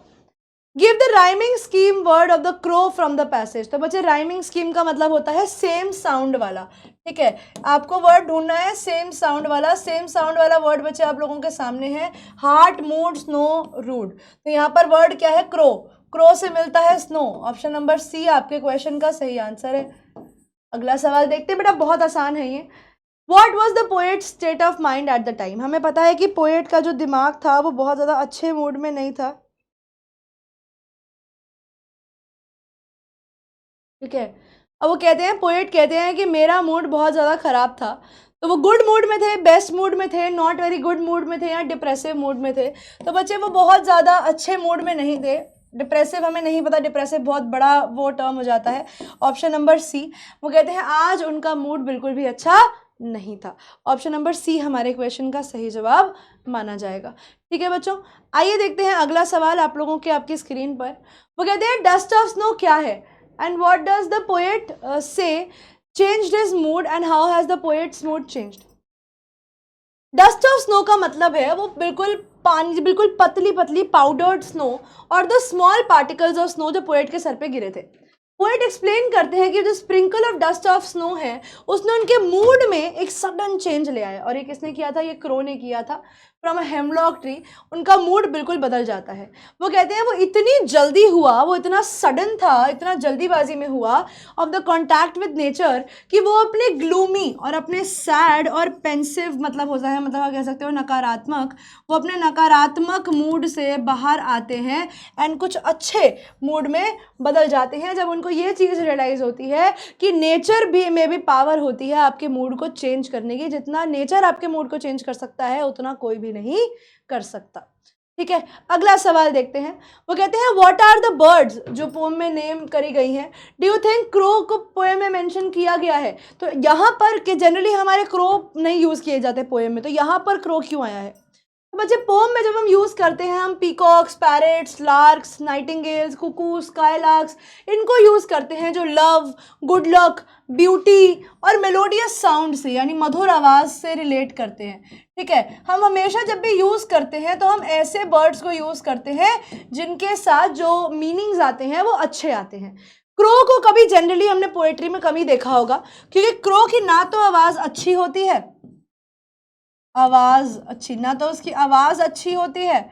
Give the rhyming scheme word of the crow from the passage. तो बच्चे राइमिंग स्कीम का मतलब होता है सेम साउंड वाला। ठीक है, आपको वर्ड ढूंढना है सेम साउंड वाला। सेम साउंड वाला वर्ड बच्चे आप लोगों के सामने है, हार्ट, मूड, स्नो, रूड। तो यहाँ पर वर्ड क्या है, क्रो। क्रो से मिलता है स्नो। ऑप्शन नंबर सी आपके क्वेश्चन का सही आंसर है। अगला सवाल देखते हैं बेटा, बहुत आसान है ये। What was the poet's state of mind at the time। हमें पता है कि पोएट का जो दिमाग था वो बहुत ज़्यादा अच्छे मूड में नहीं था। ठीक है, अब वो कहते हैं, पोएट कहते हैं कि मेरा मूड बहुत ज़्यादा ख़राब था। तो वो गुड मूड में थे, बेस्ट मूड में थे, नॉट वेरी गुड मूड में थे, या डिप्रेसिव मूड में थे। तो बच्चे वो बहुत ज़्यादा अच्छे मूड में नहीं थे। डिप्रेसिव हमें नहीं पता, डिप्रेसिव बहुत बड़ा वो टर्म हो जाता है। ऑप्शन नंबर सी, वो कहते हैं आज उनका मूड बिल्कुल भी अच्छा नहीं था। ऑप्शन नंबर सी हमारे क्वेश्चन का सही जवाब माना जाएगा। ठीक है बच्चों, आइए देखते हैं अगला सवाल आप लोगों के आपकी स्क्रीन पर। वो कहते हैं डस्ट ऑफ स्नो क्या है and what does the poet say changed his mood and how has the poet's mood changed. Dust of snow का मतलब है वो बिल्कुल पानी, बिल्कुल पतली पतली पाउडर्ड स्नो और the small particles of snow जो पोएट के सर पे गिरे थे। पोएट एक्सप्लेन करते हैं कि जो sprinkle of dust of snow है उसने उनके मूड में एक सडन चेंज ले आया। और ये किसने किया था? ये क्रो ने किया था फ्रॉम अ हेमलॉक ट्री। उनका मूड बिल्कुल बदल जाता है। वो कहते हैं वो इतनी जल्दी हुआ, वो इतना सडन था, इतना जल्दीबाजी में हुआ of the contact with nature कि वो अपने ग्लूमी और अपने सैड और पेंसिव मतलब होता है, मतलब आप कह सकते हो नकारात्मक, वो अपने नकारात्मक मूड से बाहर आते हैं एंड कुछ अच्छे मूड में बदल जाते हैं जब उनको ये चीज़ रियलाइज़ होती है कि नेचर भी में भी पावर होती है आपके मूड को चेंज करने की। जितना नेचर आपके मूड को चेंज कर सकता है उतना कोई भी नहीं कर सकता। ठीक है, अगला सवाल देखते हैं। वो कहते हैं व्हाट आर द बर्ड्स, जो पोएम में नेम करी गई हैं, डू यू थिंक क्रो को पोएम में मेंशन किया गया है? तो यहाँ पर कि जनरली हमारे क्रो नहीं यूज़ किए जाते पोएम में, तो यहाँ पर क्रो क्यों आया है? तो बच्चे पोम में जब हम यूज़ करते हैं हम peacocks, parrots, larks, nightingales, Kuku, स्काईलार्क्स, इनको यूज़ करते हैं जो लव, गुड लक, ब्यूटी और मेलोडियस साउंड से यानी मधुर आवाज़ से रिलेट करते हैं। ठीक है, हम हमेशा जब भी यूज़ करते हैं तो हम ऐसे बर्ड्स को यूज़ करते हैं जिनके साथ जो मीनिंग्स आते हैं वो अच्छे आते हैं। क्रो को कभी जनरली हमने पोएट्री में कम ही देखा होगा क्योंकि क्रो की ना तो आवाज़ अच्छी होती है, आवाज़ अच्छी ना तो उसकी आवाज़ अच्छी होती है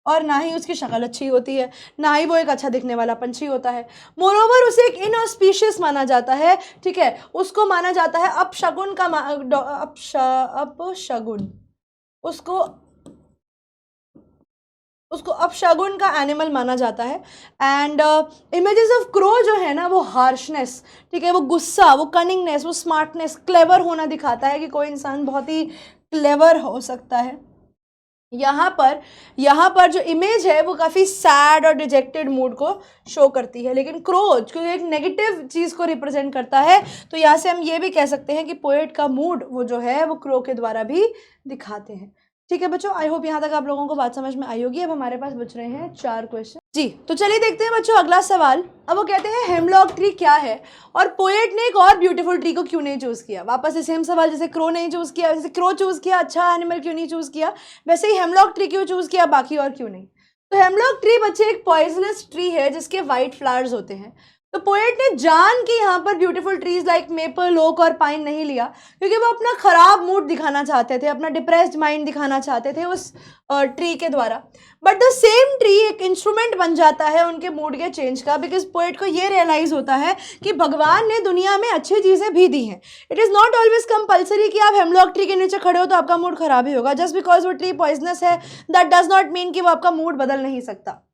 और ना ही उसकी शक्ल अच्छी होती है, ना ही वो एक अच्छा दिखने वाला पंछी होता है। मोरोवर उसे एक इनऑस्पिशियस माना जाता है। ठीक है, उसको माना जाता है अपशगुन का अपशगुन, उसको अपशगुन का एनिमल माना जाता है। एंड इमेजेस ऑफ क्रो जो है ना वो हार्शनेस, ठीक है, वो गुस्सा, वो कनिंगनेस, वो स्मार्टनेस, क्लेवर होना दिखाता है कि कोई इंसान बहुत ही क्लेवर हो सकता है। यहाँ पर जो इमेज है वो काफ़ी सैड और डिजेक्टेड मूड को शो करती है, लेकिन क्रो क्योंकि एक नेगेटिव चीज़ को रिप्रेजेंट करता है तो यहाँ से हम ये भी कह सकते हैं कि पोएट का मूड वो जो है वो क्रो के द्वारा भी दिखाते हैं। ठीक है बच्चों, आई होप यहाँ तक आप लोगों को बात समझ में आई होगी। अब हमारे पास बच रहे हैं 4 क्वेश्चन जी, तो चलिए देखते हैं बच्चों अगला सवाल। अब वो कहते हैं हेमलॉक ट्री क्या है और पोएट ने एक और ब्यूटीफुल ट्री को क्यों नहीं चूज़ किया। वापस से सेम सवाल, जैसे क्रो नहीं चूज़ किया, जैसे क्रो चूज़ किया अच्छा एनिमल क्यों नहीं चूज़ किया, वैसे ही हेमलॉक ट्री क्यों चूज़ किया, बाकी और क्यों नहीं। तो हेमलॉक ट्री बच्चे एक पॉइजनस ट्री है जिसके वाइट फ्लावर्स होते हैं। तो पोएट ने जान के यहाँ पर beautiful trees like maple, oak और पाइन नहीं लिया क्योंकि वो अपना खराब मूड दिखाना चाहते थे, अपना डिप्रेस्ड माइंड दिखाना चाहते थे उस ट्री के द्वारा। बट द सेम ट्री एक इंस्ट्रूमेंट बन जाता है उनके मूड के चेंज का, बिकॉज पोएट को ये रियलाइज होता है कि भगवान ने दुनिया में अच्छी चीज़ें भी दी हैं। It is not always compulsory कि आप हेमलॉक ट्री के नीचे खड़े हो तो आपका मूड खराब ही होगा। जस्ट बिकॉज वो ट्री पॉइजनस है दैट डज नॉट मीन कि वो आपका मूड बदल नहीं सकता।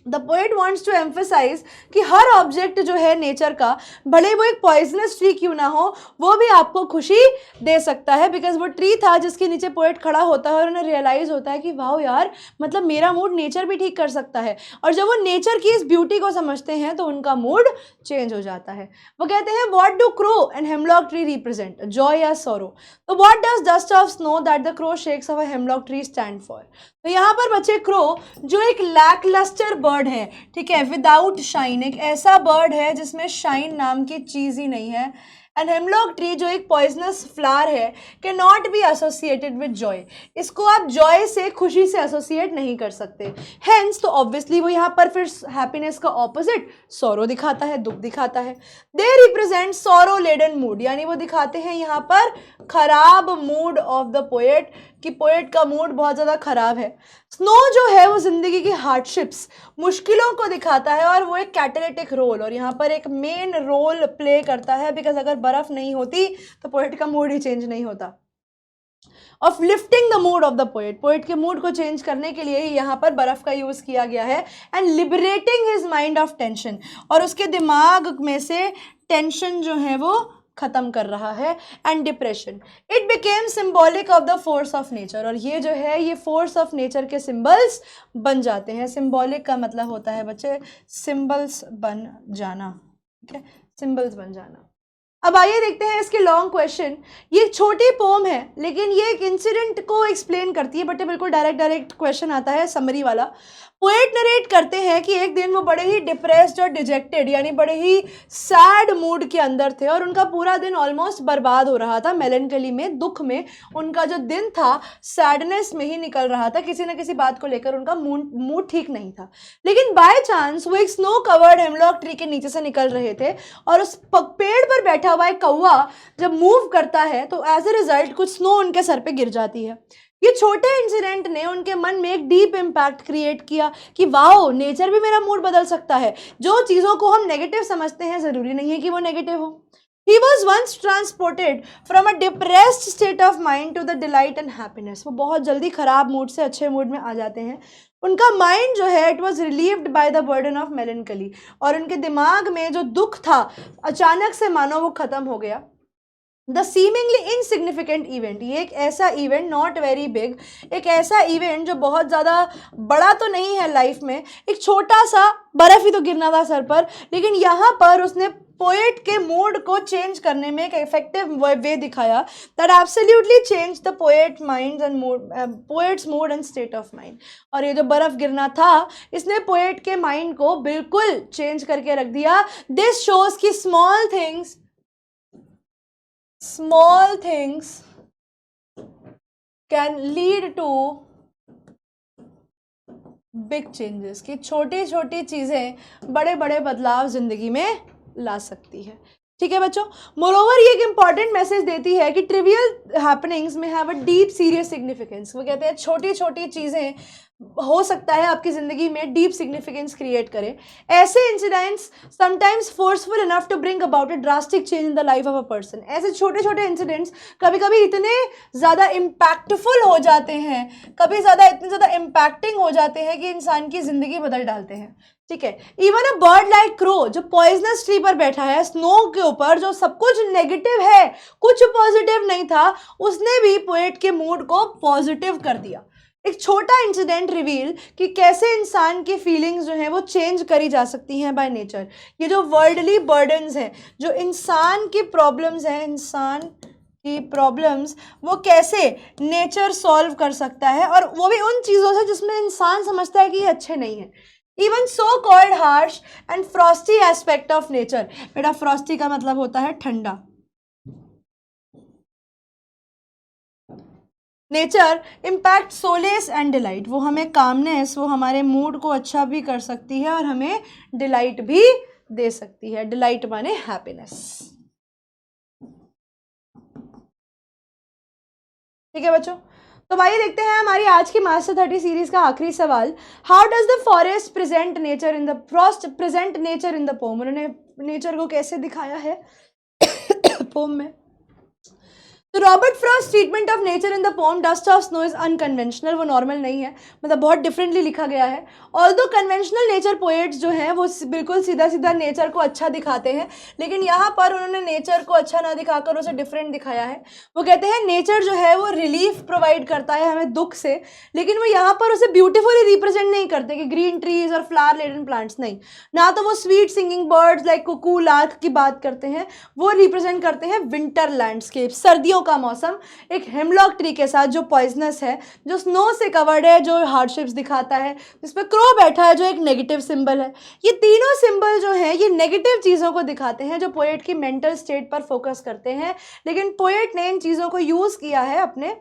The poet wants to emphasize कि हर ऑब्जेक्ट जो है नेचर का, भले वो एक पॉइजनस ट्री क्यों ना हो, वो भी आपको खुशी दे सकता है। बिकॉज वो ट्री था जिसके नीचे पोएट खड़ा होता है और उन्हें रियलाइज होता है कि वाह यार, मतलब मेरा मूड नेचर भी ठीक कर सकता है। और जब वो नेचर की इस ब्यूटी को समझते हैं तो उनका मूड चेंज हो जाता है। वो कहते हैं what do crow and hemlock tree represent, Joy या सॉरो। तो what does dust of snow that the crow shakes of a hemlock tree stand for. तो यहाँ पर बच्चे क्रो जो एक लैकलस्टर बर्ड है, ठीक है, विदाउट शाइन, एक ऐसा बर्ड है जिसमें शाइन नाम की चीज़ ही नहीं है। एंड हेमलॉक ट्री जो एक पॉइजनस फ्लावर है, can not be associated with Joy, इसको आप जॉय से, खुशी से एसोसिएट नहीं कर सकते। हेंस तो ऑब्वियसली वो यहाँ पर फिर हैप्पीनेस का ऑपोजिट सॉरो दिखाता है, दुख दिखाता है। They represent sorrow laden mood, यानी वो दिखाते हैं यहाँ पर खराब मूड ऑफ द पोएट, कि पोएट का मूड बहुत ज़्यादा खराब है। स्नो जो है वो जिंदगी की हार्डशिप्स, मुश्किलों को दिखाता है और वो एक कैटालिटिक रोल, और यहाँ पर एक मेन रोल प्ले करता है, बिकॉज अगर बर्फ नहीं होती तो पोएट का मूड ही चेंज नहीं होता। Of lifting the mood of the poet, poet के मूड को चेंज करने के लिए ही यहाँ पर बर्फ का यूज किया गया है। And liberating his mind of tension, और उसके दिमाग में से टेंशन जो है वो खत्म कर रहा है, and depression. It became symbolic of the force of nature, और ये जो है ये फोर्स ऑफ नेचर के सिंबल्स बन जाते हैं। सिंबॉलिक का मतलब होता है बच्चे सिंबल्स बन जाना, ठीक है, सिंबल्स बन जाना। अब आइए देखते हैं इसके लॉन्ग क्वेश्चन। ये छोटी पोम है लेकिन ये एक इंसिडेंट को एक्सप्लेन करती है, बट बिल्कुल डायरेक्ट क्वेश्चन आता है समरी वाला। पोएट नरेट करते हैं कि एक दिन वो बड़े ही डिप्रेस्ड और डिजेक्टेड यानी बड़े ही सैड मूड के अंदर थे और उनका पूरा दिन ऑलमोस्ट बर्बाद हो रहा था, मेलनकली में, दुख में। उनका जो दिन था सैडनेस में ही निकल रहा था, किसी न किसी बात को लेकर उनका मूड ठीक नहीं था। लेकिन बाय चांस वो एक स्नो कवर्ड हेमलॉक ट्री के नीचे से निकल रहे थे और उस पेड़ पर बैठा हुआ एक कौवा जब मूव करता है तो एज ए रिजल्ट कुछ स्नो उनके सर पे गिर जाती है। ये छोटे इंसिडेंट ने उनके मन में एक डीप इम्पैक्ट क्रिएट किया कि वाओ, नेचर भी मेरा मूड बदल सकता है। जो चीज़ों को हम नेगेटिव समझते हैं ज़रूरी नहीं है कि वो नेगेटिव हो। He was once transported from a depressed state of mind to the delight and happiness. वो बहुत जल्दी खराब मूड से अच्छे मूड में आ जाते हैं। उनका माइंड जो है it was relieved by the burden of मेलनकली, और उनके दिमाग में जो दुख था अचानक से मानो वो खत्म हो गया। द सीमिंगली इनसिग्निफिकेंट इवेंट, ये एक ऐसा इवेंट नॉट वेरी बिग, एक ऐसा इवेंट जो बहुत ज़्यादा बड़ा तो नहीं है लाइफ में, एक छोटा सा बर्फ़ ही तो गिरना था सर पर, लेकिन यहाँ पर उसने पोएट के मूड को चेंज करने में एक इफेक्टिव वे दिखाया that absolutely change the poet mind and mood, poets mood and state of mind. और ये जो बर्फ़ गिरना था इसने पोएट के माइंड को बिल्कुल चेंज करके रख दिया। दिस शोज कि small things can lead to big changes, कि छोटी छोटी चीज़ें बड़े बड़े बदलाव जिंदगी में ला सकती है। ठीक है बच्चों, मोरोवर ये एक इंपॉर्टेंट मैसेज देती है कि ट्रिवियल हैपनिंग्स में have a deep serious significance. वो कहते हैं छोटी छोटी चीज़ें हो सकता है आपकी ज़िंदगी में डीप सिग्निफिकेंस क्रिएट करें। ऐसे incidents sometimes forceful enough to bring about a drastic change in the life of a person. ऐसे छोटे छोटे इंसिडेंट्स कभी कभी इतने ज़्यादा इम्पैक्टफुल हो जाते हैं, कभी इतने ज़्यादा इम्पैक्टिंग हो जाते हैं कि इंसान की ज़िंदगी बदल डालते हैं। ठीक है, even a bird like crow जो पॉइजनस ट्री पर बैठा है स्नो के ऊपर, जो सब कुछ नेगेटिव है, कुछ पॉजिटिव नहीं था, उसने भी पोएट के मूड को पॉजिटिव कर दिया। एक छोटा इंसिडेंट रिवील कि कैसे इंसान की फीलिंग्स जो हैं वो चेंज करी जा सकती हैं बाय नेचर। ये जो वर्ल्डली बर्डन्स हैं, जो इंसान की प्रॉब्लम्स हैं, इंसान की प्रॉब्लम्स वो कैसे नेचर सॉल्व कर सकता है, और वो भी उन चीज़ों से जिसमें इंसान समझता है कि ये अच्छे नहीं है। Even so called harsh and Frosty aspect of nature. बेटा फ्रॉस्टी का मतलब होता है ठंडा। Nature impact solace and delight, वो हमें कामनेस, वो हमारे मूड को अच्छा भी कर सकती है और हमें डिलाइट भी दे सकती है। डिलाइट माने हैप्पीनेस। ठीक है बच्चों, तो आइए देखते हैं हमारी आज की मास्टर 30 सीरीज का आखिरी सवाल। How does the forest present nature in the Frost present nature in the pome. उन्होंने नेचर को कैसे दिखाया है पोम में। तो Robert Frost treatment of nature in the pome dust of snow is unconventional, वो नॉर्मल नहीं है, मतलब बहुत डिफरेंटली लिखा गया है। ऑल्दो कन्वेंशनल नेचर पोएट्स जो हैं वो बिल्कुल सीधा सीधा नेचर को अच्छा दिखाते हैं, लेकिन यहाँ पर उन्होंने नेचर को अच्छा ना दिखाकर उसे डिफरेंट दिखाया है। वो कहते हैं नेचर जो है वो रिलीफ प्रोवाइड करता है हमें दुख से, लेकिन वो यहाँ पर उसे ब्यूटीफुली रिप्रेजेंट नहीं करते कि ग्रीन ट्रीज और फ्लावर लेडन प्लांट्स, नहीं। ना तो वो sweet singing birds like cuckoo lark की बात करते हैं, वो रिप्रेजेंट करते हैं विंटर लैंडस्केप, सर्दियों का मौसम, एक हेमलॉक ट्री के साथ जो पॉइजनस है, जो स्नो से कवर्ड है, जो हार्डशिप्स दिखाता है, जिस पे क्रो बैठा है जो एक नेगेटिव सिंबल है। ये तीनों सिंबल जो है ये नेगेटिव चीज़ों को दिखाते हैं जो पोएट की मेंटल स्टेट पर फोकस करते हैं, लेकिन पोएट ने इन चीज़ों को यूज़ किया है अपने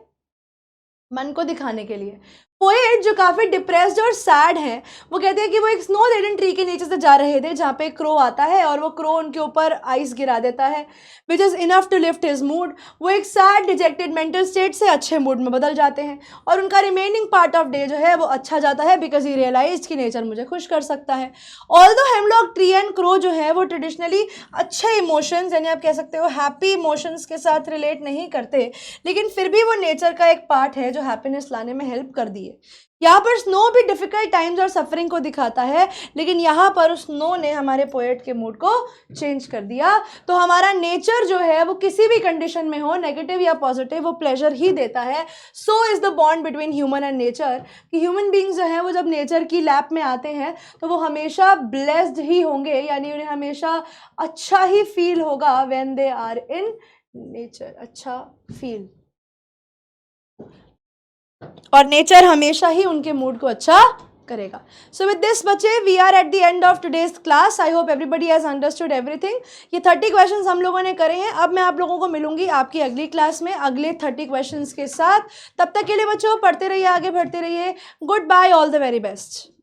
मन को दिखाने के लिए। पोएट जो काफ़ी डिप्रेस्ड और सैड हैं, वो कहते हैं कि वो एक स्नो लेडन ट्री के नीचे से जा रहे थे जहाँ पे क्रो आता है और वो क्रो उनके ऊपर आइस गिरा देता है, which is enough to lift his mood. वो एक सैड डिजेक्टेड मेंटल स्टेट से अच्छे मूड में बदल जाते हैं और उनका रिमेनिंग पार्ट ऑफ डे जो है वो अच्छा जाता है, बिकॉज ही रियलाइज कि नेचर मुझे खुश कर सकता है। Although hemlock tree and crow जो है वो ट्रेडिशनली अच्छे इमोशंस यानी आप कह सकते हो हैप्पी इमोशंस के साथ रिलेट नहीं करते, लेकिन फिर भी वो नेचर का एक पार्ट है जो हैप्पीनेस लाने में हेल्प कर दी है। चाहिए। यहाँ पर स्नो भी डिफिकल्ट टाइम्स और सफरिंग को दिखाता है, लेकिन यहाँ पर उस स्नो ने हमारे पोएट के मूड को चेंज कर दिया। तो हमारा नेचर जो है वो किसी भी कंडीशन में हो, नेगेटिव या पॉजिटिव, वो प्लेजर ही देता है। So is the bond between human and nature, कि ह्यूमन बींग्स जो हैं वो जब नेचर की लैप में आते हैं तो वो हमेशा ब्लेस्ड ही होंगे, यानी उन्हें हमेशा अच्छा ही फील होगा when they are in nature, अच्छा फील, और नेचर हमेशा ही उनके मूड को अच्छा करेगा। सो विद दिस बच्चे, we are at the end of today's class. I hope everybody has understood everything. ये 30 क्वेश्चंस हम लोगों ने करे हैं। अब मैं आप लोगों को मिलूंगी आपकी अगली क्लास में अगले 30 क्वेश्चंस के साथ। तब तक के लिए बच्चों पढ़ते रहिए, आगे बढ़ते रहिए। Goodbye, all the very best.